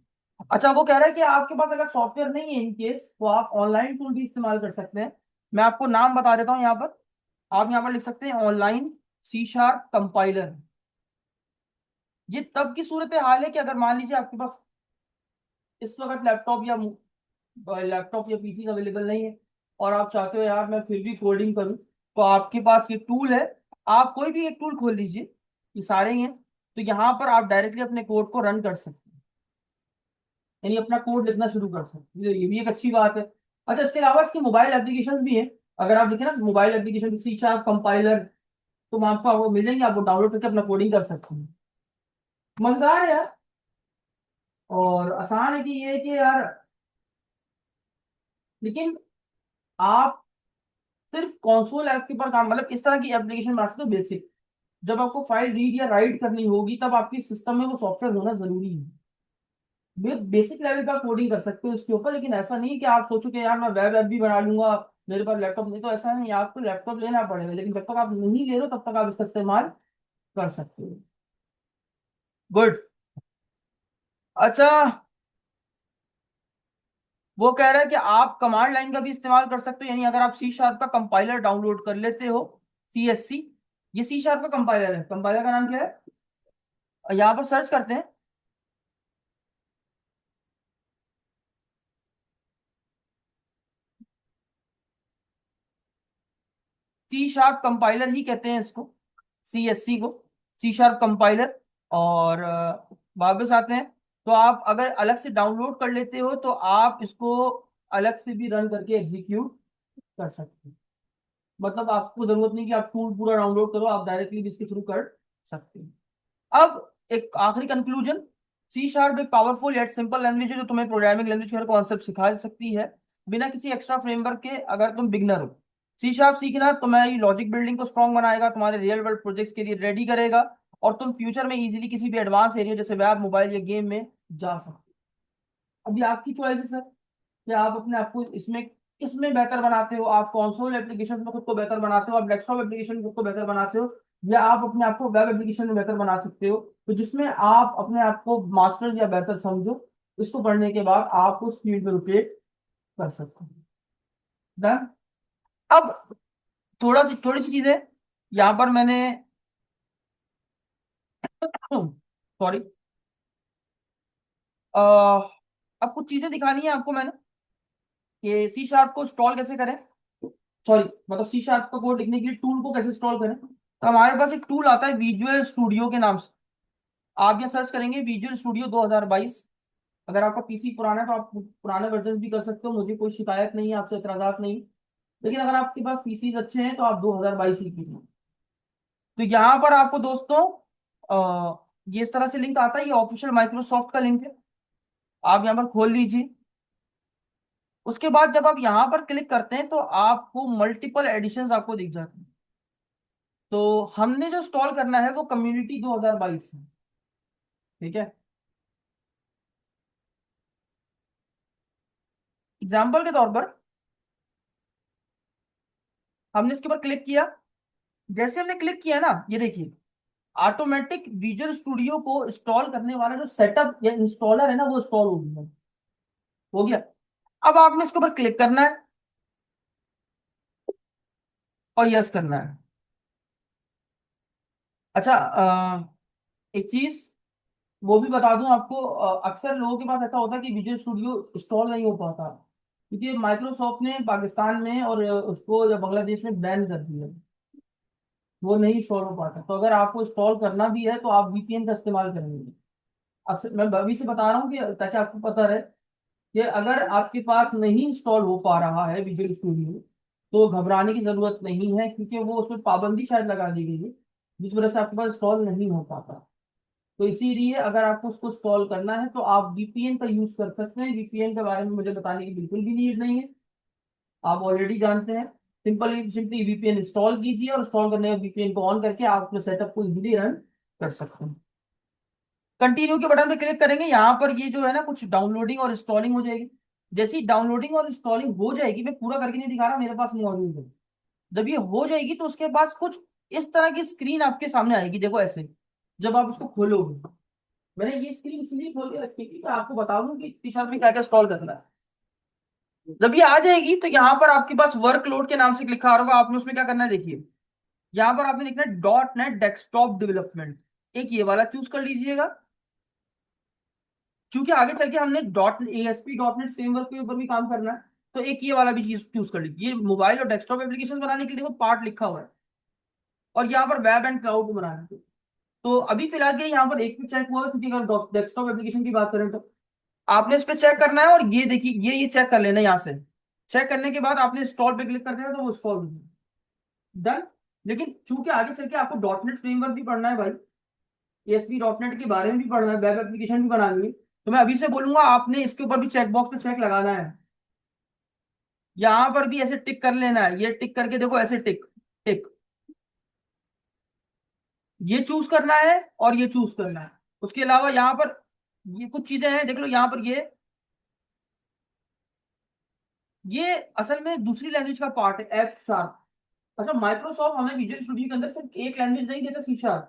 अच्छा, वो कह रहा है कि आपके पास अगर सॉफ्टवेयर नहीं है इन केस, तो आप ऑनलाइन टूल भी इस्तेमाल कर सकते हैं। मैं आपको नाम बता देता हूँ यहाँ पर, आप यहाँ पर लिख सकते हैं ऑनलाइन सी शार्प कंपाइलर। ये तब की सूरत हाल है कि अगर मान लीजिए आपके पास इस वक्त लैपटॉप या पीसी अवेलेबल नहीं है और आप चाहते हो यार मैं फिर भी कोडिंग करूं, तो आपके पास ये टूल है, आप कोई भी एक टूल खोल लीजिए, ये सारे ही हैं, तो यहाँ पर आप डायरेक्टली अपने कोड को रन कर सकते हैं, यानी अपना कोड लिखना शुरू कर सकते हैं, ये भी एक अच्छी बात है। अच्छा, इसके अलावा इसकी मोबाइल एप्लीकेशन भी है, अगर आप लिखे ना mobile application C sharp compiler, तो वहाँ आपको आपको मिल जाएंगे, आप वो डाउनलोड करके अपना कोडिंग कर सकते हैं। मजेदार है यार, और आसान है कि ये है कि यार, लेकिन आप सिर्फ कंसोल ऐप के ऊपर काम, मतलब इस तरह की एप्लीकेशन बना सकते हो बेसिक, जब आपको फाइल रीड या राइट करनी होगी तब आपके सिस्टम में वो सॉफ्टवेयर होना जरूरी है। बेसिक लेवल पे आप कोडिंग कर सकते हो इसके ऊपर, लेकिन ऐसा नहीं है कि आप सोचो कि यार मैं वेब ऐप भी बना लूंगा, मेरे पास लैपटॉप नहीं, तो ऐसा नहीं, आपको लैपटॉप लेना पड़ेगा, लेकिन जब तक आप नहीं ले रहे हो तब तक आप इसका इस्तेमाल कर सकते हो। गुड। अच्छा, वो कह रहा है कि आप कमांड लाइन का भी इस्तेमाल कर सकते हो, यानी अगर आप सी शार्प का कंपाइलर डाउनलोड कर लेते हो, CSC, ये सी शार्प का कंपाइलर है, कंपाइलर का नाम क्या है, यहाँ पर सर्च करते हैं, सी शार्प कंपाइलर ही कहते हैं इसको, CSC को, सी शार्प कंपाइलर। और वापस आते हैं, तो आप अगर अलग से डाउनलोड कर लेते हो तो आप इसको अलग से भी रन करके एग्जीक्यूट कर सकते हो, मतलब आपको जरूरत नहीं कि आप टूल पूरा डाउनलोड करो, आप डायरेक्टली भी इसके थ्रू कर सकते हो। अब एक आखिरी कंक्लूजन, सी शार्प एक पावरफुल येट सिंपल लैंग्वेज है जो तुम्हें प्रोग्रामिंग लैंग्वेज के हर कॉन्सेप्ट सिखा सकती है बिना किसी एक्स्ट्रा फ्रेमवर्क के, अगर तुम बिगनर हो। सी शार्प सीखना तुम्हारी लॉजिक बिल्डिंग को स्ट्रॉन्ग बनाएगा, तुम्हारे रियल वर्ल्ड प्रोजेक्ट्स के लिए रेडी करेगा, और तुम फ्यूचर में इजीली किसी भी एडवांस एरिया जैसे वेब, मोबाइल या गेम में जा सकते हो। अभी आपकी चॉइस है सर कि आप अपने आप को इसमें इसमें बेहतर बनाते हो, आप कंसोल एप्लीकेशन में खुद को बेहतर बनाते हो, आप डेस्कटॉप एप्लीकेशन में खुद को बेहतर बनाते हो, या आप अपने आप को वेब एप्लीकेशन में बेहतर बना सकते हो, तो जिसमें आप अपने आप को मास्टर या बेहतर समझो, इसको पढ़ने के बाद आप उस फील्ड में रोटेट कर सकते हो। डन। अब थोड़ी सी चीजें यहाँ पर मैंने सॉरी, अब कुछ चीजें दिखानी है आपको मैंने कि सी शार्प को इंस्टॉल कैसे करें, सॉरी मतलब सी शार्प का कोड लिखने के लिए टूल को कैसे इंस्टॉल करें। तो हमारे पास एक टूल आता है विजुअल स्टूडियो के नाम से, आप यहाँ सर्च करेंगे विजुअल स्टूडियो 2022। अगर आपका पीसी पुराना है तो आप पुराने वर्जन भी कर सकते हो, मुझे कोई शिकायत नहीं है, आपसे एतराजात नहीं। लेकिन अगर आपके पास पीसी अच्छे हैं तो आप 2022 ही कीजिए। तो यहाँ पर आपको दोस्तों ये इस तरह से लिंक आता है, ये ऑफिशियल माइक्रोसॉफ्ट का लिंक है, आप यहाँ पर खोल लीजिए। उसके बाद जब आप यहाँ पर क्लिक करते हैं तो आपको मल्टीपल एडिशंस आपको दिख जाते हैं। तो हमने जो इंस्टॉल करना है वो कम्युनिटी 2022 है, ठीक है। एग्जाम्पल के तौर पर हमने इसके ऊपर क्लिक किया, जैसे हमने क्लिक किया ना, ये देखिए ऑटोमेटिक विजुअल स्टूडियो को इंस्टॉल करने वाला जो सेटअप या इंस्टॉलर है ना वो इंस्टॉल हो गया, हो गया। अब आपने इसके ऊपर क्लिक करना है और यस करना है। अच्छा एक चीज वो भी बता दूं आपको, अक्सर लोगों के पास ऐसा होता है कि विजुअल स्टूडियो इंस्टॉल नहीं हो पाता, क्योंकि माइक्रोसॉफ्ट ने पाकिस्तान में और उसको या बांग्लादेश में बैन कर दिया, वो नहीं इंस्टॉल हो पाता। तो अगर आपको इंस्टॉल करना भी है तो आप वीपीएन का इस्तेमाल करेंगे। अक्सर मैं अभी से बता रहा हूँ कि ताकि आपको पता रहे कि अगर आपके पास नहीं इंस्टॉल हो पा रहा है विजुअल स्टूडियो तो घबराने की जरूरत नहीं है, क्योंकि वो उसमें पाबंदी शायद लगा दी गई है जिस वजह से आपके पास इंस्टॉल नहीं हो पाता। तो इसीलिए अगर आपको उसको इंस्टॉल करना है तो आप वीपीएन का यूज कर सकते हैं, वीपीएन के बारे में मुझे बताने की बिल्कुल भी नीड नहीं है, आप ऑलरेडी जानते हैं। सिंपली वीपीएन इंस्टॉल कीजिए और इंस्टॉल करने के वीपीएन को ऑन करके आप अपने सेटअप को इजीली रन कर सकते हैं। कंटिन्यू के बटन पे क्लिक करेंगे, यहाँ पर ये जो है ना कुछ डाउनलोडिंग और इंस्टॉलिंग हो जाएगी। जैसी डाउनलोडिंग और इंस्टॉलिंग हो जाएगी, मैं पूरा करके नहीं दिखा रहा, मेरे पास मौजूद है। जब ये हो जाएगी तो उसके पास कुछ इस तरह की स्क्रीन आपके सामने आएगी, देखो ऐसे। जब आप उसको खोलोगे, मैंने ये स्क्रीन इसलिए खोल के रखी थी कि आपको बता दूं कि टी शर्ट में क्या क्या इंस्टॉल करना है। जब ये आ जाएगी तो यहाँ पर आपके पास वर्कलोड के नाम से लिखा होगा, आपने उसमें क्या करना है देखिए, यहाँ पर आपने लिखना है .NET डेस्कटॉप डेवलपमेंट, एक ये वाला चूज कर लीजिएगा। क्योंकि आगे चल के हमने ASP.NET फ्रेमवर्क के ऊपर भी काम करना है, तो एक ये वाला भी चीज चूज कर लीजिए। ये मोबाइल और डेस्कटॉप एप्लीकेशन बनाने के लिए देखो पार्ट लिखा हुआ है, और यहाँ पर वेब एंड क्लाउड बनाने के लिए। तो अभी फिलहाल के लिए यहाँ पर एक भी चेक हुआ है, क्योंकि अगर डेस्कटॉप एप्लीकेशन की बात करें तो आपने इस पे चेक करना है, और ये देखिए ये चेक कर लेना है यहाँ से। चेक करने के बाद आपने इंस्टॉल पे क्लिक कर देना तो वो इंस्टॉल हो जाएगा। डन। लेकिन चूंकि आगे चल के आपको .NET फ्रेमवर्क भी पढ़ना है भाई, ASP.NET के बारे में भी पढ़ना है, वेब एप्लीकेशन भी बनानी है, तो मैं अभी से बोलूंगा आपने इसके ऊपर भी चेक बॉक्स पे चेक लगाना है। यहाँ पर भी ऐसे टिक कर लेना है, ये टिक करके देखो ऐसे टिक टिक, ये चूज करना है और ये चूज करना है। उसके अलावा यहाँ पर ये कुछ चीजें हैं देख लो, यहाँ पर ये असल में दूसरी लैंग्वेज का पार्ट है, F#। अच्छा माइक्रोसॉफ्ट हमें विजुअल स्टूडियो के अंदर सिर्फ एक लैंग्वेज नहीं देता, C#,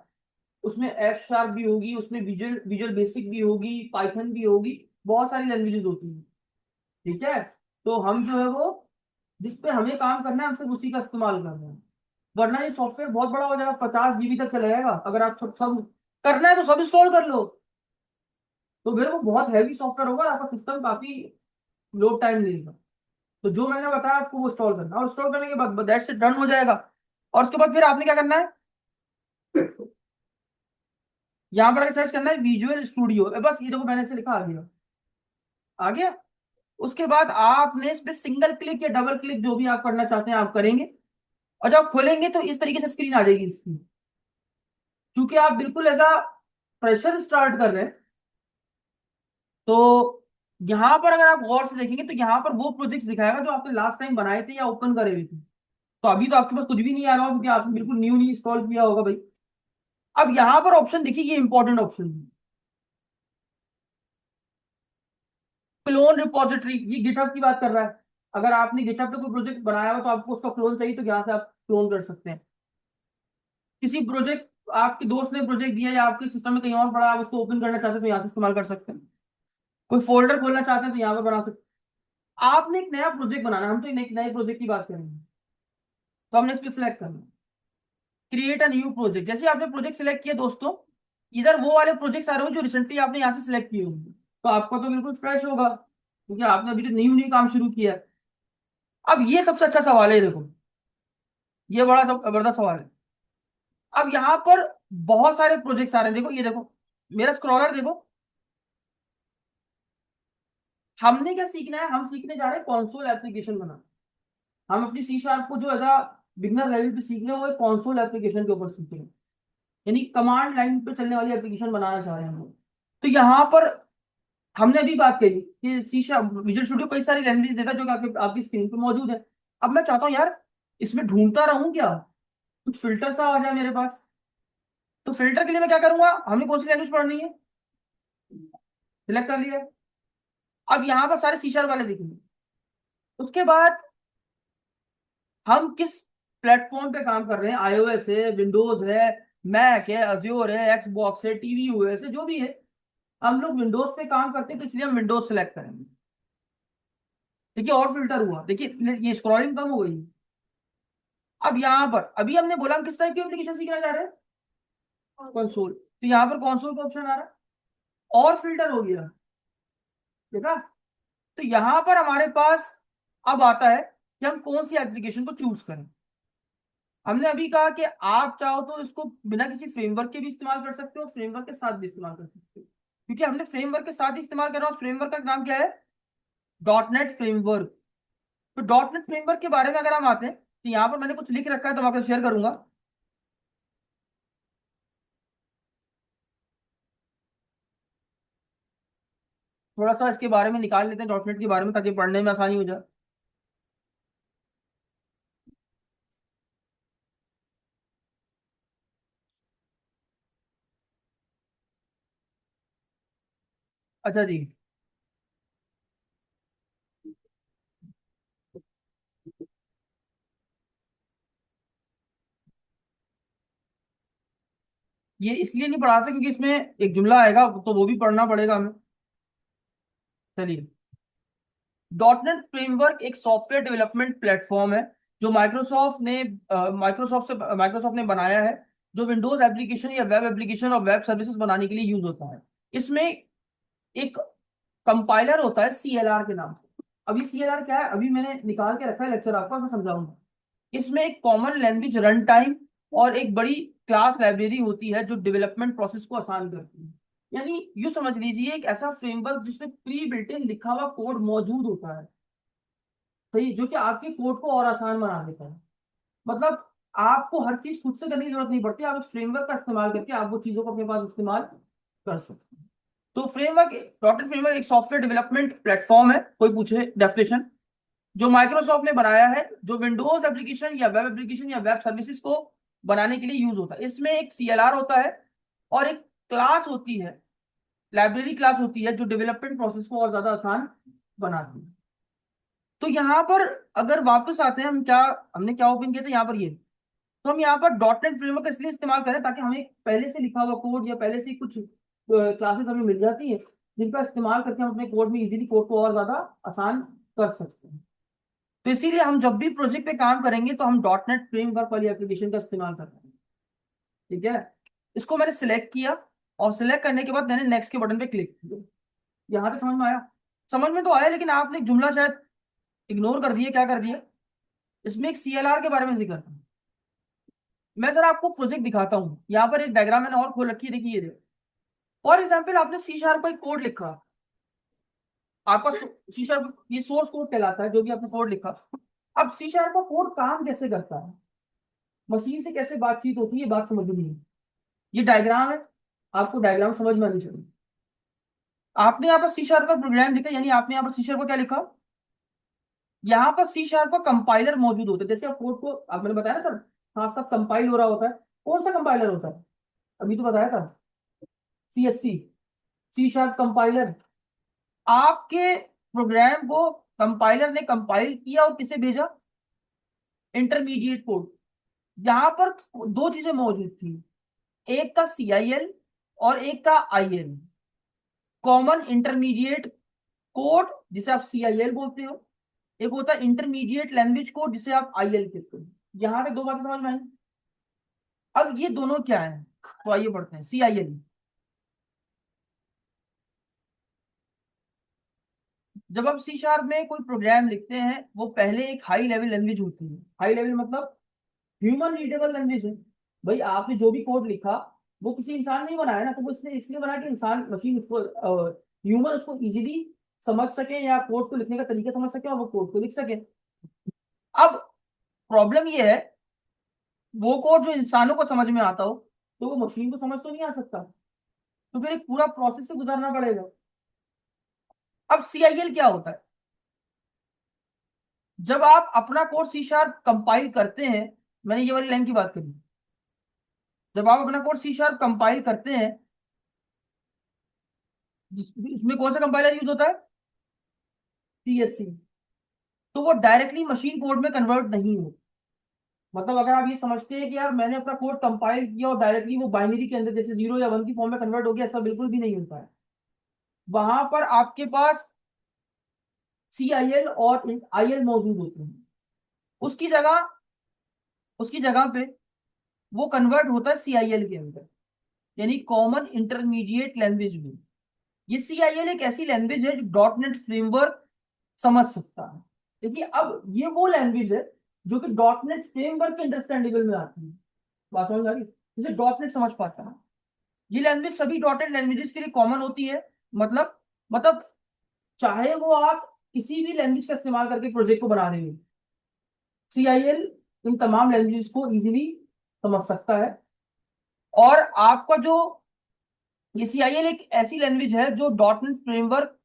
उसमें F# भी होगी, उसमें विजुअल विजुअल बेसिक भी होगी, पाइथन भी होगी, बहुत सारी लैंग्वेजेस होती हैं, ठीक है। तो हम जो है वो जिस पे हमें काम करना है हम सिर्फ उसी का इस्तेमाल कर रहे हैं, वरना ये सॉफ्टवेयर बहुत बड़ा हो जाएगा, 50 GB तक चला जाएगा। अगर आप सब करना है तो सब इंस्टॉल कर लो, तो फिर वो बहुत हैवी सॉफ्टवेयर होगा और आपका सिस्टम काफी लो टाइम लेगा। तो जो मैंने बताया आपको वो इंस्टॉल करना है, और इंस्टॉल करने के बाद दैट से डन हो जाएगा। और उसके बाद फिर आपने क्या करना है, यहाँ पर सर्च करना है विजुअल स्टूडियो, बस ये देखो मैंने से लिखा आ गया, आ गया। उसके बाद आपने इस पे सिंगल क्लिक या डबल क्लिक जो भी आप करना चाहते हैं आप करेंगे, और जब खोलेंगे तो इस तरीके से स्क्रीन आ जाएगी इसकी। क्योंकि आप बिल्कुल ऐसा फ्रेशर स्टार्ट कर रहे हैं, तो यहाँ पर अगर आप गौर से देखेंगे तो यहाँ पर वो प्रोजेक्ट दिखाएगा जो आपने लास्ट टाइम बनाए थे या ओपन करे हुए थे। तो अभी तो आपके पास कुछ भी नहीं आ रहा होगा, क्योंकि आपने बिल्कुल न्यू नहीं इंस्टॉल किया होगा भाई। अब यहाँ पर ऑप्शन देखिए, ये इंपॉर्टेंट ऑप्शन है, क्लोन रिपोजिटरी, ये गिटहब की बात कर रहा है। अगर आपने गिटहब पे कोई प्रोजेक्ट बनाया हो तो आपको उसका क्लोन चाहिए तो यहाँ से आप क्लोन कर सकते हैं। किसी प्रोजेक्ट, आपके दोस्त ने प्रोजेक्ट दिया या आपके सिस्टम में कहीं और पड़ा, आप उसको ओपन करना चाहते हैं तो यहाँ से इस्तेमाल कर सकते हैं। कोई फोल्डर खोलना चाहते हैं तो यहाँ पर बना सकते हैं। आपने एक नया प्रोजेक्ट बनाना है, हम तो एक नए प्रोजेक्ट की बात करेंगे, तो हमने इस पर सिलेक्ट करना है क्रिएट अ न्यू प्रोजेक्ट। जैसे आपने प्रोजेक्ट सिलेक्ट किया दोस्तों, इधर वो वाले प्रोजेक्ट्स आ रहे हो जो रिसेंटली आपने यहाँ से सिलेक्ट किए होंगे, तो आपका तो बिल्कुल फ्रेश होगा क्योंकि आपने अभी तो न्यू न्यू काम शुरू किया है। अब ये सबसे अच्छा सवाल है, देखो ये बड़ा सब जबरदस्त सवाल है। अब यहाँ पर बहुत सारे प्रोजेक्ट्स आ रहे हैं, देखो ये देखो मेरा स्क्रॉलर देखो। हमने क्या सीखना है, हम सीखने जा रहे हैं कॉन्सोल एप्लीकेशन बनाना। हम अपनी सी शार्प को जो एज बिगनर लेवल पे सीख रहे हैं वो एक कॉन्सोल एप्लीकेशन के ऊपर सीख रहे हैं, यानी कमांड लाइन पे चलने वाली एप्लीकेशन बनाना चाह रहे हैं हम लोग। तो यहाँ पर हमने अभी बात करी कि सी शार्प विजुअल स्टूडियो कई सारी लैंग्वेज देता है जो कि आपकी स्क्रीन पे मौजूद है। अब मैं चाहता हूँ यार इसमें ढूंढता रहूं क्या, कुछ फिल्टर सा आ जाए मेरे पास। तो फिल्टर के लिए मैं क्या करूंगा, हमने कौन सी लैंग्वेज पढ़नी है, सिलेक्ट कर लिया। अब यहाँ पर सारे सी शार्प वाले दिखेंगे। उसके बाद हम किस प्लेटफॉर्म पे काम कर रहे हैं, आईओएस है, विंडोज है, मैक है, अज्योर है, एक्सबॉक्स है, टीवी यूएस है, जो भी है। हम लोग विंडोज पे काम करते हैं तो इसलिए हम विंडोज सेलेक्ट करेंगे। देखिए और फिल्टर हुआ, देखिए ये स्क्रॉलिंग कम हो गई। अब यहाँ पर अभी हमने बोला हम किस टाइप की एप्लीकेशन सीखना चाह रहे हैं, कंसोल, तो यहाँ पर कंसोल का ऑप्शन आ रहा है और फिल्टर हो गया, देखा। तो यहाँ पर हमारे पास अब आता है कि हम कौन सी एप्लीकेशन को चूज करें। हमने अभी कहा कि आप चाहो तो इसको बिना किसी फ्रेमवर्क के भी इस्तेमाल कर सकते हो, फ्रेमवर्क के साथ भी इस्तेमाल कर सकते हो, क्योंकि हमने फ्रेमवर्क के साथ ही इस्तेमाल करना है। फ्रेमवर्क का नाम क्या है, डॉट नेट फ्रेमवर्क। तो डॉट नेट फ्रेमवर्क के बारे में अगर हम आते हैं तो यहाँ पर मैंने कुछ लिख रखा है तो मैं आपको शेयर करूंगा। थोड़ा सा इसके बारे में निकाल लेते हैं डॉट नेट के बारे में ताकि पढ़ने में आसानी हो जाए। अच्छा जी, ये इसलिए नहीं पढ़ाते क्योंकि इसमें एक जुमला आएगा तो वो भी पढ़ना पड़ेगा हमें। चलिए, डॉट नेट फ्रेमवर्क एक सॉफ्टवेयर डेवलपमेंट प्लेटफॉर्म है जो माइक्रोसॉफ्ट ने बनाया है, जो विंडोज एप्लीकेशन या वेब एप्लीकेशन और वेब सर्विसेज बनाने के लिए यूज होता है। इसमें एक कंपाइलर होता है सीएलआर के नाम से। अभी सीएलआर क्या है, अभी मैंने निकाल के रखा है लेक्चर आपको, मैं समझाऊंगा। इसमें एक कॉमन लैंग्वेज रन टाइम और एक बड़ी क्लास लाइब्रेरी होती है जो डेवलपमेंट प्रोसेस को आसान करती है। यानी यू समझ लीजिए एक ऐसा फ्रेमवर्क जिसमें प्री बिल्ट इन लिखा हुआ कोड मौजूद होता है, सही, जो कि आपके कोड को और आसान बना देता है। मतलब आपको हर चीज खुद से करने की जरूरत नहीं पड़ती, आप इस फ्रेमवर्क का इस्तेमाल करके आप वो चीजों को अपने पास इस्तेमाल कर सकते हैं। तो फ्रेमवर्क, डॉट नेट फ्रेमवर्क एक सॉफ्टवेयर डेवलपमेंट प्लेटफॉर्म है, कोई पूछे डेफिनेशन, जो माइक्रोसॉफ्ट ने बनाया है, जो विंडोज एप्लीकेशन या वेब एप्लीकेशन या वेब सर्विसेज को बनाने के लिए यूज होता है। इसमें एक सीएलआर होता है और एक क्लास होती है, लाइब्रेरी क्लास होती है जो डेवलपमेंट प्रोसेस को और ज्यादा आसान बनाती है। तो यहाँ पर अगर वापस आते हैं, हम क्या, हमने क्या ओपन किया था यहाँ पर, ये तो हम यहाँ पर डॉट नेट फ्रेमवर्क इसलिए इस्तेमाल करें ताकि हमें पहले से लिखा हुआ कोड या पहले से कुछ क्लासेस हमें मिल जाती है जिनका इस्तेमाल करके हम अपने कोड में इजीली कोड को और ज्यादा आसान कर सकते हैं। तो इसीलिए हम जब भी प्रोजेक्ट पे काम करेंगे तो हम डॉट नेट फ्रेमवर्क वाली एप्लीकेशन का इस्तेमाल करते हैं। ठीक है, इसको मैंने सिलेक्ट किया और सिलेक्ट करने के बाद मैंने नेक्स्ट के बटन पे क्लिक किया। यहाँ तक समझ में आया, समझ में तो आया, लेकिन आपने एक जुमला शायद इग्नोर कर दिया, क्या कर दिया, इसमें एक सीएलआर के बारे में जिक्र था। मैं जरा आपको प्रोजेक्ट दिखाता हूँ, यहाँ पर एक डायग्राम मैंने और खोल रखी है, देखिए ये। फॉर एग्जाम्पल आपने सी शार्प का एक कोड लिखा, आपका सी शार्प ये सोर्स कोड कहलाता है जो भी आपने कोड लिखा। अब सी शार्प का कोड काम कैसे करता है, मशीन से कैसे बातचीत होती है, ये बात समझनी है। ये डायग्राम है, आपको डायग्राम समझ में आनी चाहिए। आपने यहाँ पर सी शार्प का प्रोग्राम लिखा, यानी आपने यहाँ पर सी शार्प का क्या लिखा, यहाँ पर सी शार्प का कंपाइलर मौजूद होता है। जैसे आप कोड को, आप मैंने बताया ना सर, साथ साथ कंपाइल हो रहा होता है। कौन सा कंपाइलर होता है, अभी तो बताया था, सीएससी, सी शार्प कंपाइलर। आपके प्रोग्राम को कंपाइलर ने कंपाइल किया और किसे भेजा, इंटरमीडिएट कोड। यहां पर दो चीजें मौजूद थी, एक था CIL और एक था IL, कॉमन इंटरमीडिएट कोड जिसे आप CIL बोलते हो, एक होता है इंटरमीडिएट लैंग्वेज कोड जिसे आप IL कहते हो। यहां पे दो बातें समझ में आई। अब ये दोनों क्या है, तो आइए बढ़ते हैं। CIL, जब आप C# में कोई प्रोग्राम लिखते हैं वो पहले एक हाई लेवल लैंग्वेज होती है। हाई लेवल मतलब ह्यूमन रीडेबल लैंग्वेज है। भाई आपने जो भी कोड लिखा वो किसी इंसान ने नहीं बनाया ना, तो वो इसने इसलिए बनाया कि इंसान मशीन उसको ह्यूमन उसको इजीली समझ सके या कोड को लिखने का तरीका समझ सके और वो कोड को लिख सके। अब प्रॉब्लम ये है, वो कोड जो इंसानों को समझ में आता हो तो वो मशीन को समझ तो नहीं आ सकता, तो फिर एक पूरा प्रोसेस से गुजरना पड़ेगा। अब CIL क्या होता है, जब आप अपना कोड C# कंपाइल करते हैं, मैंने ये वाली लाइन की बात करी, जब आप अपना कोड C# कंपाइल करते हैं, इसमें कौन सा कंपाइलर यूज होता है, CSC, तो वो डायरेक्टली मशीन कोड में कन्वर्ट नहीं हो। मतलब अगर आप ये समझते हैं कि यार मैंने अपना कोड कंपाइल किया और डायरेक्टली वो बाइनरी के अंदर जैसे 0 या 1 की फॉर्म में कन्वर्ट हो गया, ऐसा बिल्कुल भी नहीं होता है। वहां पर आपके पास CIL और IL मौजूद होते हैं। उसकी जगह उसकी जगह पे वो कन्वर्ट होता है CIL के अंदर, यानी कॉमन इंटरमीडिएट लैंग्वेज में। ये CIL एक ऐसी लैंग्वेज है जो डॉट नेट फ्रेमवर्क समझ सकता है। देखिए अब ये वो लैंग्वेज है जो कि डॉट नेट फ्रेमवर्क के अंडरस्टैंडेबल में आती है। बात समझ आ रही है? जिसे डॉट नेट समझ पाता है। ये लैंग्वेज सभी डॉट नेट लैंग्वेजेस के लिए कॉमन होती है। मतलब चाहे वो आप किसी भी लैंग्वेज का इस्तेमाल करके प्रोजेक्ट को बना रहे हो, CIL इन तमाम लैंग्वेजेस को इजीली समझ सकता है। और आपका जो ये CIL एक ऐसी लैंग्वेज है जो डॉट नेट फ्रेमवर्क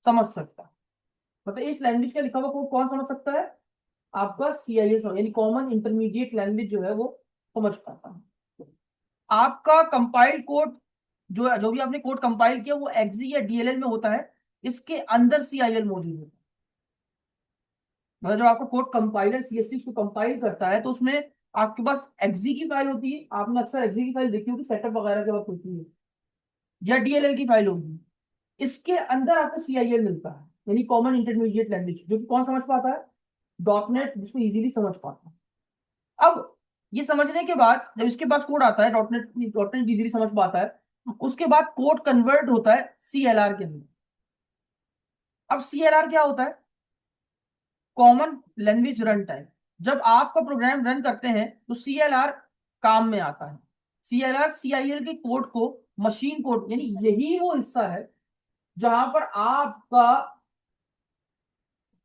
समझ सकता है। मतलब इस लैंग्वेज का लिखा हुआ कोड कौन समझ सकता है, आपका CIL समझ, यानी कॉमन इंटरमीडिएट लैंग्वेज जो है वो समझ पाता है। आपका कंपाइल्ड कोड जो भी आपने कोड कंपाइल किया वो XE या DLL में होता है, इसके अंदर CIL मौजूद होता है। मतलब जब आपका कोड कंपाइलर CSC उसको कंपाइल करता है तो उसमें आपके पास XE की फाइल होती है, आपने अक्सर XE की फाइल देखी होगी सेटअप वगैरह के वक्त होती है, या DLL की फाइल होगी। इसके अंदर आपको CIL मिलता है, यानी कॉमन इंटरमीडिएट लैंग्वेज, जो कि कौन समझ पाता है, डॉट नेट, जिसको इजीली समझ पाता है। अब ये समझने के बाद जब इसके पास कोड आता है, डॉट नेट इजीली समझ पाता है, उसके बाद कोड कन्वर्ट होता है CLR के अंदर। अब CLR क्या होता है, कॉमन लैंग्वेज रन टाइम। जब आपका प्रोग्राम रन करते हैं तो CLR काम में आता है। CLR CIL के कोड को मशीन कोड, यानी यही वो हिस्सा है जहां पर आपका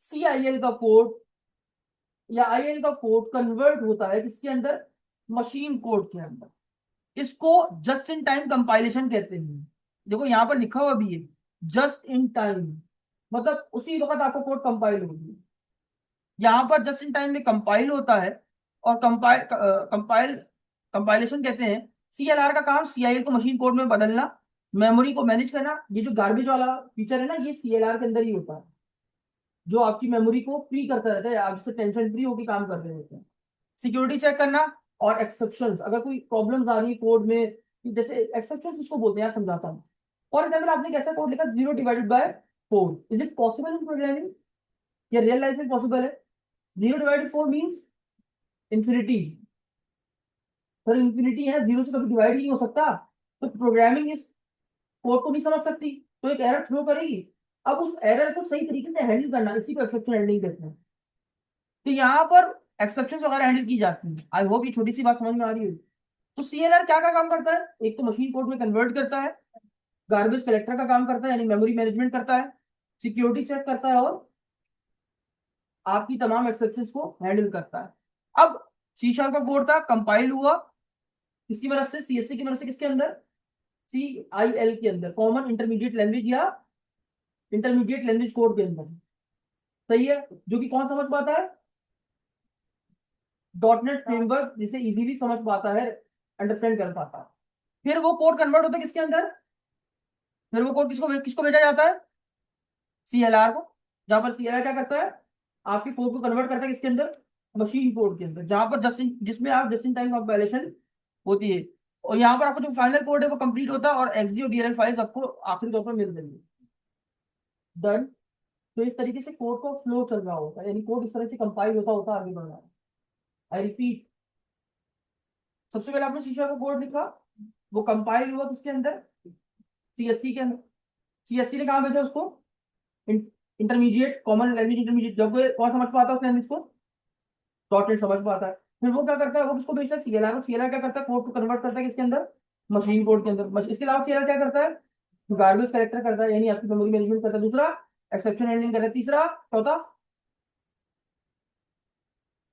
CIL का कोड या IL का कोड कन्वर्ट होता है किसके अंदर, मशीन कोड के अंदर। इसको जस्ट इन टाइम कंपाइलेशन कहते हैं। देखो यहां पर लिखा हुआ भी है, जस्ट इन टाइम, मतलब उसी वक्त आपको कोड कंपाइल होगी। यहाँ पर जस्ट इन टाइम में कंपाइल होता है, और कंपाइलेशन कहते हैं। CLR का काम CIL को मशीन कोड में बदलना, मेमोरी को मैनेज करना। ये जो गार्बेज वाला फीचर है ना, ये CLR के अंदर ही होता है, जो आपकी मेमोरी को फ्री करता रहता है, आप जिससे टेंशन फ्री होकर काम कर रहे होते हैं। सिक्योरिटी चेक करना, और एक्सेप्शंस, अगर कोई प्रॉब्लम्स आ रही है कोड में, जैसे एक्सेप्शंस इसको बोलते हैं, यार समझाता हूँ। फॉर एग्जाम्पल आपने कैसा कोड लिखा, 0/4, is it possible in programming, या रियल लाइफ में पॉसिबल है? 0/4 मीन्स इंफिनिटी। सर इंफिनिटी है, जीरो से कभी डिवाइड ही नहीं हो सकता, तो प्रोग्रामिंग इस कोड को नहीं समझ सकती, तो एक एरर थ्रो करेगी। अब उस एरर को सही तरीके से हैंडल करना, इसी को एक्सेप्शन हैंडलिंग कहते हैं। तो यहाँ पर एक्सेप्शन वगैरह हैंडल की जाती है। आई होप ये छोटी सी बात समझ में आ रही है। तो CLR क्या क्या काम करता है, एक तो मशीन कोड में कन्वर्ट करता है, गार्बेज कलेक्टर का काम करता है, यानी मेमोरी मैनेजमेंट करता है, सिक्योरिटी चेक करता है, और आपकी तमाम एक्सेप्शंस को हैंडल करता है। अब C# का कोड था, कंपाइल हुआ किसकी मदद से, CSC की मदद से, किसके अंदर, CIL के अंदर, कॉमन इंटरमीडिएट लैंग्वेज या इंटरमीडिएट लैंग्वेज कोड के अंदर। सही है, जो कि कौन समझ पाता है, डॉट नेट फ्रेमवर्क जिसे इजीली समझ पाता है, अंडरस्टैंड कर पाता है। फिर वो कोड कन्वर्ट होता है किसके अंदर, फिर वो कोड किसको किसको भेजा जाता है, CLR को। जहां पर सीएलआर क्या करता है, आपके कोड को कन्वर्ट करता है किसके अंदर, मशीन कोड के अंदर, जहां पर जिसमें आप जस्ट इन टाइम कंपाइलेशन होती है। और यहाँ पर आपको जो फाइनल कोड है वो कंप्लीट होता है, और एक्सजी और डीएलएल फाइल्स आपको आखिरी तौर पर मिल जाएंगी। डन। तो इस तरीके से कोड का फ्लो चल रहा होता है, यानी कोड इस तरह से कंपाइल होता होता आगे बढ़ रहा है। आई रिपीट, सबसे पहले आपने शीशा का कोड लिखा, वो कंपाइल हुआ किसके अंदर, सीएससी के अंदर। सीएससी ने कहा भेजा उसको, इंटरमीडिएट कॉमन लैंग्वेज इंटरमीडिएट, जब कोई कौन समझ पाता है उस लैंग्वेज को, डॉट नेट समझ पाता है। फिर वो क्या करता है, वो किसको भेजता है, सीएलआर। सीएलआर क्या करता है, कोड को कन्वर्ट करता है किसके अंदर, मशीन कोड के अंदर। इसके अलावा सीएलआर क्या करता है, गार्बेज कलेक्टर करता है, यानी आपकी मेमोरी मैनेजमेंट करता है। दूसरा, एक्सेप्शन हैंडलिंग करता है। तीसरा, चौथा,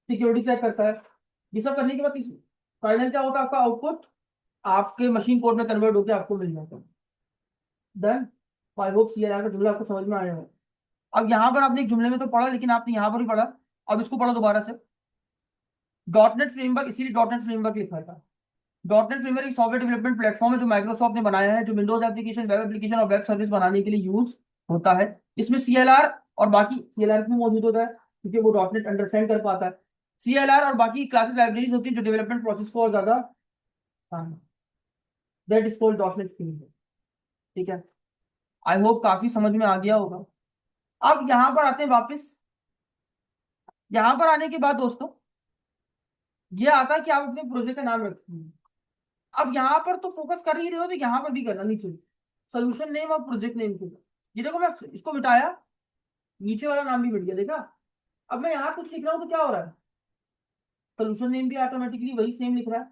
सिक्योरिटी चेक करता है। ये सब करने के बाद फाइनल क्या होता है, आपका आउटपुट आपके मशीन कोड में कन्वर्ट होकर आपको मिल जाता है। डन। आई होप सीएलआर का जुमला आपको समझ में आया है। अब यहाँ पर आपने एक जुमले में तो पढ़ा, लेकिन आपने यहाँ पर भी पढ़ा, अब इसको पढ़ो दोबारा से। डॉट नेट फ्रेमवर्क, इसीलिए डॉट नेट फ्रेमवर्क लिखा था। डॉट नेट फ्रेमवर्क एक सॉफ्टवेयर डेवलपमेंट प्लेटफॉर्म है जो माइक्रोसॉफ्ट ने बनाया है, जो विंडोज एप्लीकेशन, वेब एप्लीकेशन और वेब सर्विस बनाने के लिए यूज होता है। इसमें सीएलआर और बाकी, सीएलआर भी मौजूद होता है क्योंकि वो डॉट नेट अंडरस्टैंड कर पाता है। सीएलआर और बाकी क्लासेस लाइब्रेरीज होती है जो डेवलपमेंट प्रोसेस को और ज्यादा, that is called dot net framework. ठीक है, आई होप काफी समझ में आ गया होगा। अब यहाँ पर आते हैं वापस। यहाँ पर आने के बाद दोस्तों ये आता है कि आप अपने प्रोजेक्ट का नाम रखते हैं। अब यहाँ पर तो फोकस कर ही रहे हो, तो यहाँ पर भी करना नहीं चाहिए। सोल्यूशन नेम और प्रोजेक्ट नेम के, ये देखो मैं इसको मिटाया, नीचे वाला नाम भी मिट गया, देखा। अब मैं यहाँ कुछ लिख रहा हूँ तो क्या हो रहा है, सोल्यूशन नेम भी ऑटोमेटिकली वही सेम लिख रहा है।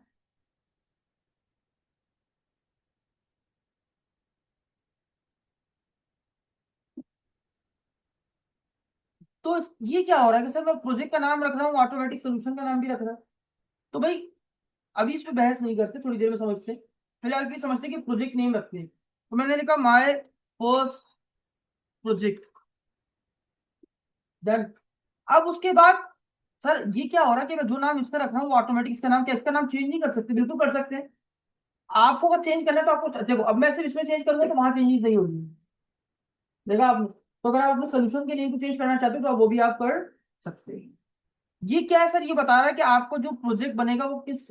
ये क्या हो रहा है कि सर मैं प्रोजेक्ट का नाम रख रहा हूँ, ऑटोमेटिक सोल्यूशन का नाम भी रख रहा है। तो भाई अभी इस पे बहस नहीं करते, थोड़ी देर में समझते हैं। फिलहाल भी समझते हैं कि प्रोजेक्ट नेम रखते हैं। तो मैंने लिखा माय फर्स्ट प्रोजेक्ट। डन। अब उसके बाद सर ये क्या हो रहा है कि मैं जो नाम इसका रख रहा हूँ वो ऑटोमेटिक इसका नाम क्या, इसका नाम चेंज नहीं कर सकते, बिल्कुल कर सकते हैं। आपको अगर चेंज करना है तो आपको देखो, अब मैं सिर्फ इसमें चेंज करूंगा तो वहां चेंजेस नहीं होगी, देखा आपने। तो अगर आप अपने सोल्यूशन के लिए को चेंज करना चाहते हो तो आप वो भी आप कर सकते हैं। ये क्या है सर, ये बता रहा है कि आपको जो प्रोजेक्ट बनेगा वो किस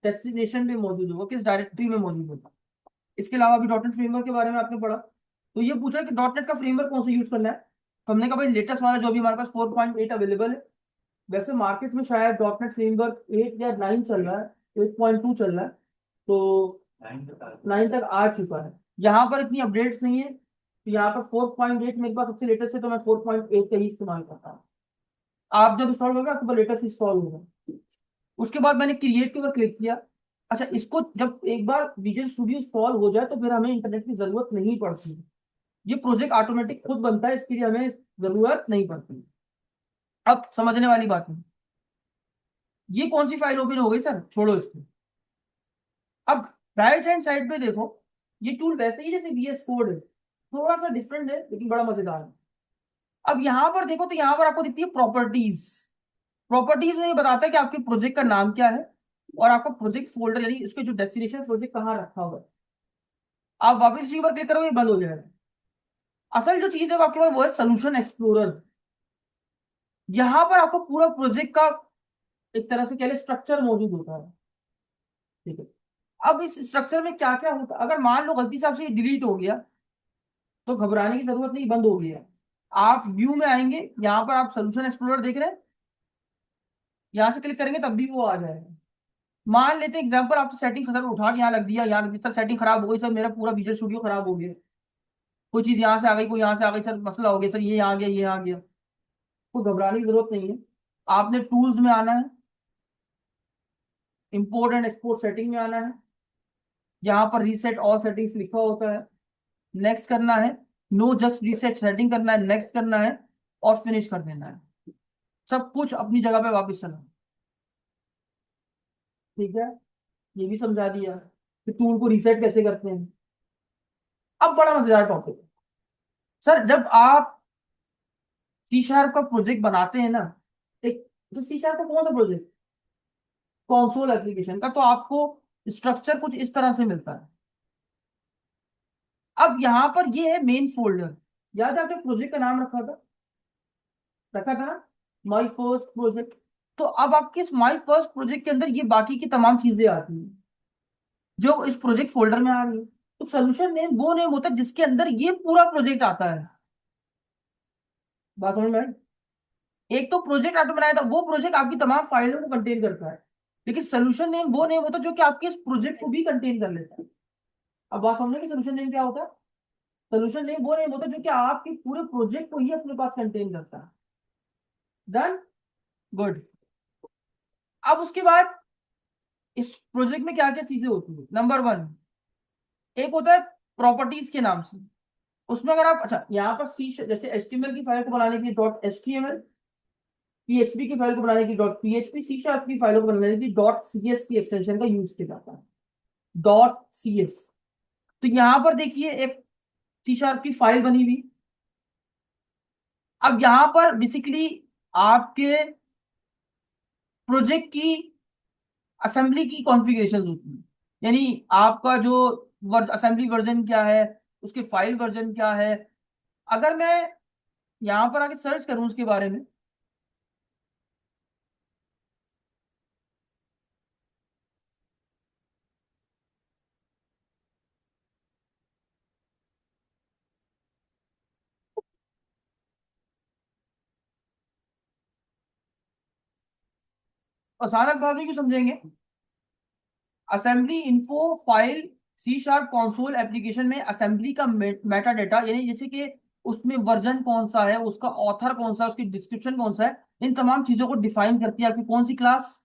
डेस्टिनेशन पे मौजूद होगा, किस डायरेक्टरी में मौजूद होगा। इसके अलावा भी डॉटनेट फ्रेमवर्क के बारे में आपने पढ़ा, तो ये पूछा कि डॉटनेट का फ्रेमवर्क कौन सा यूज करना है। तो हमने कहा भाई लेटेस्ट वाला जो भी हमारे पास 4.8 अवेलेबल है। वैसे मार्केट में शायद डॉटनेट फ्रेमवर्क 8 या 9 चल रहा है, 8.2 चल रहा है, तो 9 तक आ चुका है। यहाँ पर इतनी अपडेट्स नहीं है, तो यहाँ पर 4.8 मेरे पास सबसे लेटेस्ट है, तो मैं 4.8 का ही इस्तेमाल करता हूँ। आप जब इंस्टॉल करोगे आपको लेटेस्ट इंस्टॉल होगा। उसके बाद मैंने क्रिएट के ऊपर क्लिक किया। अच्छा, इसको जब एक बार विजुअल स्टूडियो इंस्टॉल हो जाए तो फिर हमें इंटरनेट की जरूरत नहीं पड़ती है। ये प्रोजेक्ट ऑटोमेटिक खुद बनता है, इसके लिए हमें जरूरत नहीं पड़ती। अब समझने वाली बात है, ये कौन सी फाइल ओपन हो गई सर, छोड़ो इसको। अब राइट हैंड साइड पे देखो, ये टूल वैसे ही जैसे VS कोड है, थोड़ा सा डिफरेंट है लेकिन बड़ा मजेदार है। अब यहाँ पर देखो तो यहाँ पर आपको दिखती है प्रॉपर्टीज। प्रॉपर्टीज में ये बताता है कि आपके प्रोजेक्ट का नाम क्या है, और आपका प्रोजेक्ट फोल्डर यानी उसके जो डेस्टिनेशन प्रोजेक्ट कहाँ रखा हुआ है। आप वापस इसी पर क्लिक करोगे ये बंद हो जाएगा। असल जो चीज है वो आपके पास वो है सोल्यूशन एक्सप्लोरर। यहाँ पर आपको पूरा प्रोजेक्ट का एक तरह से कह ले स्ट्रक्चर मौजूद होता है। ठीक है, अब इस स्ट्रक्चर में क्या क्या होता है, अगर मान लो गलती से आपसे ये डिलीट हो गया तो घबराने की जरूरत नहीं, बंद हो गया। आप व्यू में आएंगे, यहाँ पर आप सोल्यूशन एक्सप्लोरर देख रहे हैं, यहाँ से क्लिक करेंगे तब भी वो आ जाएगा। मान लेते हैं एग्जांपल, आपने सेटिंग सर उठा के यहाँ लग दिया, यहाँ लग दिया, सर सेटिंग खराब हो गई सर, मेरा पूरा विजुअल स्टूडियो खराब हो गया, कोई चीज यहाँ से आ गई, कोई यहाँ से आ गई, सर मसला हो गया, सर ये यहाँ गया, ये यहाँ गया। कोई घबराने की जरूरत नहीं है। आपने टूल्स में आना है, इंपोर्ट एंड एक्सपोर्ट सेटिंग में आना है, यहाँ पर रीसेट ऑल सेटिंग्स लिखा होता है, नेक्स्ट करना है, नो जस्ट रीसेट सेटिंग करना है, नेक्स्ट करना है, और फिनिश कर देना है। सब कुछ अपनी जगह पे वापस चला। ठीक है, ये भी समझा दिया कि टूल को रीसेट कैसे करते हैं। अब बड़ा मजेदार टॉपिक है सर, जब आप सी शार्प का प्रोजेक्ट बनाते हैं ना, एक, तो सी शार्प का कौन सा प्रोजेक्ट, कॉन्सोल एप्लीकेशन का, तो आपको स्ट्रक्चर कुछ इस तरह से मिलता है। अब यहाँ पर ये है मेन फोल्डर, याद है आपने प्रोजेक्ट का नाम रखा था ना, माई फर्स्ट प्रोजेक्ट। तो अब आपके इस माई फर्स्ट प्रोजेक्ट के अंदर ये बाकी की तमाम चीजें आती हैं जो इस प्रोजेक्ट फोल्डर में आ रही है। तो सोल्यूशन नेम वो नेम होता है जिसके अंदर ये पूरा प्रोजेक्ट आता है। बात समझ में आई? एक तो प्रोजेक्ट आपने बनाया था, वो प्रोजेक्ट आपकी तमाम फाइलों को कंटेन करता है, लेकिन सोल्यूशन नेम वो नेम होता है जो कि आपके इस प्रोजेक्ट को भी कंटेन कर लेता है। अब बात समझे कि सोल्यूशन नेम क्या होता है? सोल्यूशन नेम वो नेम होता है जो कि आपके पूरे प्रोजेक्ट को ही अपने पास कंटेन करता है। डन। गुड। अब उसके बाद इस प्रोजेक्ट में क्या क्या चीजें होती है? नंबर वन, एक होता है प्रॉपर्टीज के नाम से। उसमें अगर आप, अच्छा यहाँ पर सी जैसे एचटीएमएल की फाइल को बनाने के लिए डॉट एचटीएमएल, पीएचपी की फाइल को बनाने के लिए डॉट पीएचपी, सी शार्प की फाइलों को बनाने के लिए डॉट सीएस की एक्सटेंशन का यूज किया जाता है। Dot CS. तो यहां पर देखिए एक सी शार्प की फाइल बनी हुई। अब यहां पर बेसिकली आपके प्रोजेक्ट की असेंबली की कॉन्फ़िगरेशन होती है, यानी आपका जो असेंबली वर्जन क्या है, उसके फाइल वर्जन क्या है। अगर मैं यहां पर आके सर्च करूं उसके बारे में, अचानक बात नहीं क्यों समझेंगे। Assembly info file C sharp console application में असेंबली का मेटा डेटा, यानी जैसे कि उसमें वर्जन कौन सा है, उसका ऑथर कौन सा है, उसकी डिस्क्रिप्शन कौन सा है, इन तमाम चीजों को डिफाइन करती है आपकी कौन सी क्लास?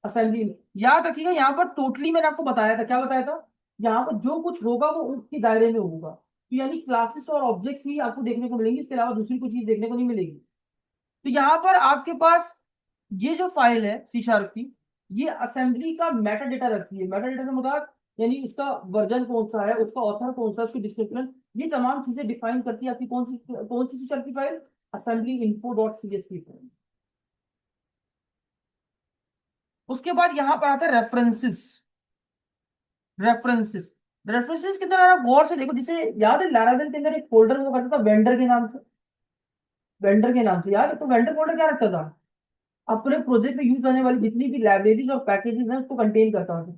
असेंबली में। याद रखिएगा यहाँ पर टोटली मैंने आपको बताया था, क्या बताया था? यहाँ पर जो कुछ होगा वो उसके दायरे में होगा, तो यानी क्लासेस और ऑब्जेक्ट्स ही आपको देखने को मिलेंगी, इसके अलावा दूसरी कोई चीज देखने को नहीं मिलेगी। तो यहाँ पर आपके पास ये जो फाइल है सी शार्प की, ये असेंबली का मेटा डेटा रखती है। मेटा डेटा से मुराद यानी उसका वर्जन कौन सा है, उसका ऑथर कौन सा है, उसकी डिस्क्रिप्शन, ये तमाम चीजें डिफाइन करती है आपकी कौन सी सी शार्प की file? Assembly info dot C S की फाइल। उसके बाद यहाँ पर आता है रेफरेंसेस। रेफरेंसेस। रेफरेंसेस के अंदर आप गौर से देखो, जैसे याद है लैरावेल के अंदर एक फोल्डर हुआ करता था वेंडर के नाम से। वेंडर के नाम से याद है? तो वेंडर फोल्डर क्या रखता था? अपने प्रोजेक्ट में यूज आने वाली जितनी भी लाइब्रेरीज और पैकेजेस हैं उसको कंटेन करता था।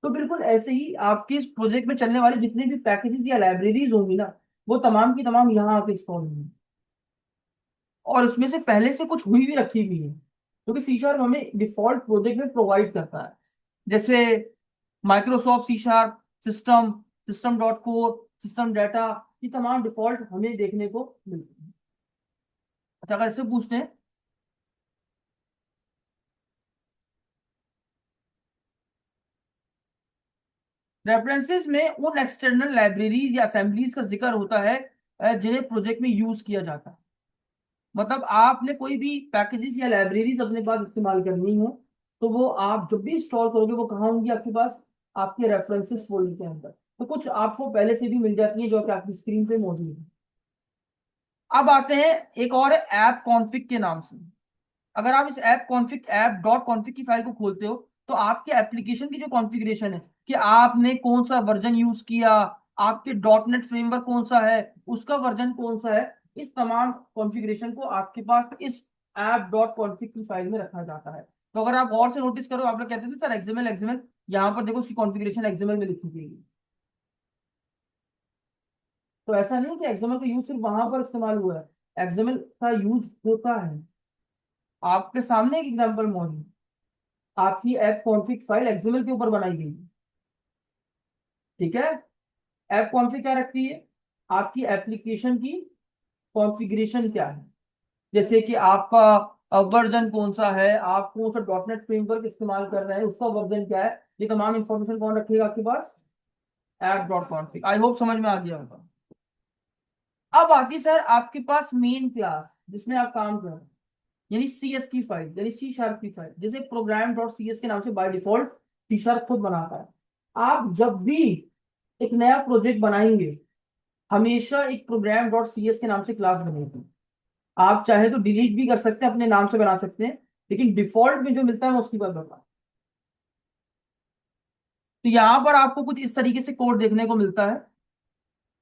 तो बिल्कुल ऐसे ही आपके इस प्रोजेक्ट में चलने वाले जितने भी पैकेजेस या लाइब्रेरीज होंगी ना, वो तमाम की तमाम यहाँ आके इंस्टॉल होंगी। और उसमें से पहले से कुछ हुई भी रखी हुई है, क्योंकि सी शार्प हमें डिफॉल्ट प्रोजेक्ट में प्रोवाइड करता है। जैसे Microsoft C sharp system, system dot core, system data, ये तमाम डिफॉल्ट हमें देखने को मिलते हैं। अच्छा अगर इससे पूछते हैं, रेफरेंसेस में उन एक्सटर्नल लाइब्रेरीज या असेंबलीज का जिक्र होता है जिन्हें प्रोजेक्ट में यूज किया जाता है। मतलब आपने कोई भी पैकेजेस या लाइब्रेरीज अपने पास इस्तेमाल करनी हो, तो वो आप जब भी इंस्टॉल करोगे वो कहाँ होंगी आपके पास? आपके रेफरेंसेस फोल्डर के अंदर। तो कुछ आपको पहले से भी मिल जाती है जो कि आपकी स्क्रीन पे मौजूद है। अब आते हैं एक और ऐप कॉन्फ़िग के नाम से। अगर आप इस app config app dot config की फाइल को खोलते हो, तो आपके एप्लीकेशन की जो कॉन्फ़िगरेशन है कि आपने कौन सा वर्जन यूज किया, आपके डॉट नेट फ्रेमवर्क कौन सा है, उसका वर्जन कौन सा है, इस तमाम कॉन्फ़िगरेशन को आपके पास इस ऐप डॉट कॉन्फ़िग की फाइल में रखा जाता है। तो अगर आप गौर से नोटिस करो, आप लोग कहते थे सर एक्सएमएल एक्सएमएल, यहाँ पर देखो उसकी कॉन्फ़िगरेशन एक्सएमएल में लिखी गई है। तो ऐसा नहीं कि एक्सएमएल का यूज सिर्फ वहां पर इस्तेमाल हुआ है, एक्सएमएल का यूज होता है। आपके सामने एक एग्जांपल मौजूद है। आपकी ऐप कॉन्फ़िग फाइल एक्सएमएल के ऊपर बनाई गई है, ठीक है? ऐप कॉन्फ़िग क्या रखती है? आपकी एप्लीकेशन की कॉन्फ़िगरेशन क्या है, जैसे कि आपका वर्जन कौन सा है, आप कौन सा डॉट नेट फ्रेमवर्क इस्तेमाल कर रहे हैं, उसका वर्जन क्या है, ये तमाम इंफॉर्मेशन कौन रखेगा आपके पास? App dot config. I hope समझ में आ गया होगा। अब आती सर आपके पास मेन क्लास जिसमें आप काम कर रहे हैं, यानी सी एस की फाइल, यानी सी शार्प की फाइल, जैसे प्रोग्राम डॉट सी एस के नाम से बाय डिफॉल्ट सी शार्प खुद बनाता है। आप जब भी एक नया प्रोजेक्ट बनाएंगे, हमेशा एक प्रोग्राम डॉट सी एस के नाम से क्लास बनेगी। आप चाहे तो डिलीट भी कर सकते हैं, अपने नाम से बना सकते हैं, लेकिन डिफॉल्ट में जो मिलता है मैं उसकी बात बता। तो यहां पर आपको कुछ इस तरीके से कोड देखने को मिलता है।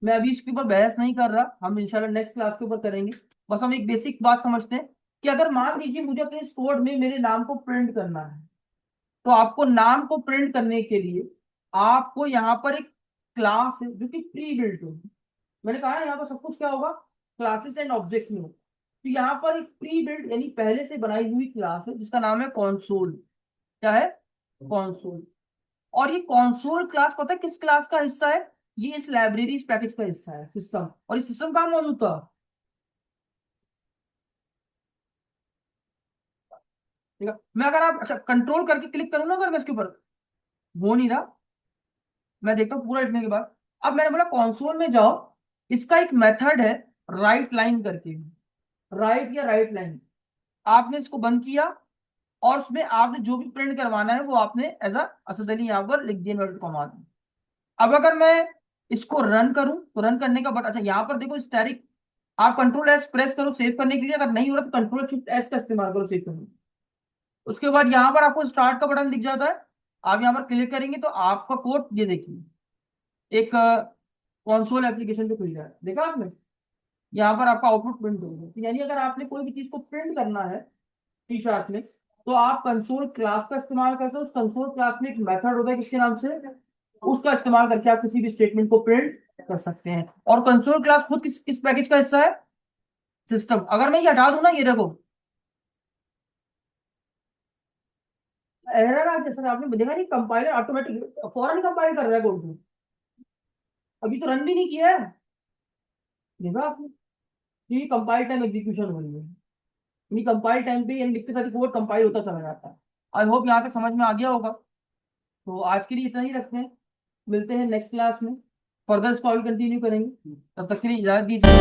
मैं अभी इसके ऊपर बहस नहीं कर रहा, हम इंशाल्लाह नेक्स्ट क्लास के ऊपर करेंगे। बस हम एक बेसिक बात समझते हैं कि अगर मान लीजिए मुझे अपने इस कोड में मेरे नाम को प्रिंट करना है, तो आपको नाम को प्रिंट करने के लिए आपको यहाँ पर एक क्लास है जो कि प्री बिल्ट होगी। मैंने कहा है यहाँ पर सब कुछ क्या होगा, क्लासेस एंड ऑब्जेक्ट्स में होगा। तो यहाँ पर एक प्री बिल्ट यानी पहले से बनाई हुई क्लास है जिसका नाम है कॉन्सोल। क्या है? कॉन्सोल। और ये कॉन्सोल क्लास पता है किस क्लास का हिस्सा है? ये इस लाइब्रेरी पैकेज का हिस्सा है, सिस्टम। और ये सिस्टम कहाँ मौजूद था? ठीक है, मैं अगर आप अच्छा कंट्रोल करके क्लिक करूँ ना अगर मैं इसके ऊपर, हो नहीं रहा, मैं देखता हूँ पूरा लिखने के बाद। अब मैंने बोला कॉन्सोल में जाओ, इसका एक मेथड है राइट लाइन करके, राइट या राइट लाइन। आपने इसको बंद किया और उसमें आपने जो भी प्रिंट करवाना है वो आपने एज असद अली यहाँ पर लिख दिया इन्वर्टेड कॉमा में। अब अगर मैं इसको रन करूं तो रन करने का बट अच्छा यहाँ पर देखो स्टैटिक, आप कंट्रोल एस प्रेस करो सेव करने के लिए, अगर नहीं हो रहा तो कंट्रोल शिफ्ट एस का इस्तेमाल करो सेव करने के लिए। उसके बाद यहाँ पर आपको स्टार्ट का बटन दिख जाता है, आप यहाँ पर क्लिक करेंगे तो आपका कोड ये देखिए एक कॉन्सोल एप्लीकेशन पे खुल जाए, देखा आपने? यहाँ पर आपका आउटपुट प्रिंट होगा। तो यानी अगर आपने कोई भी चीज को प्रिंट करना है सी शार्प में, तो आप कंसोल क्लास का इस्तेमाल करते हो। उस कंसोल क्लास में एक मेथड होता है किसके नाम से, उसका इस्तेमाल करके आप किसी भी स्टेटमेंट को प्रिंट कर सकते हैं। और कंसोल क्लास खुद किस पैकेज का हिस्सा है? सिस्टम। अगर मैं ये हटा दूं ना, ये देखो एरर आ गया सर, आपने देखा नहीं? कंपाइलर ऑटोमेटिक फौरन कंपाइल कर रहा है कोड को, अभी तो रन भी नहीं किया है। देखा आपने? ये कंपाइल टाइम एग्जीक्यूशन हो रही है, यानी कंपाइल टाइम पे यानी लिखते साथ कोड कंपाइल होता चला जाता है। आई होप यहाँ तक समझ में आ गया होगा। तो आज के लिए इतना ही रखते हैं, मिलते हैं नेक्स्ट क्लास में, फर्दर इसको आगे कंटिन्यू करेंगे। तब तक के लिए इजाजत दीजिए।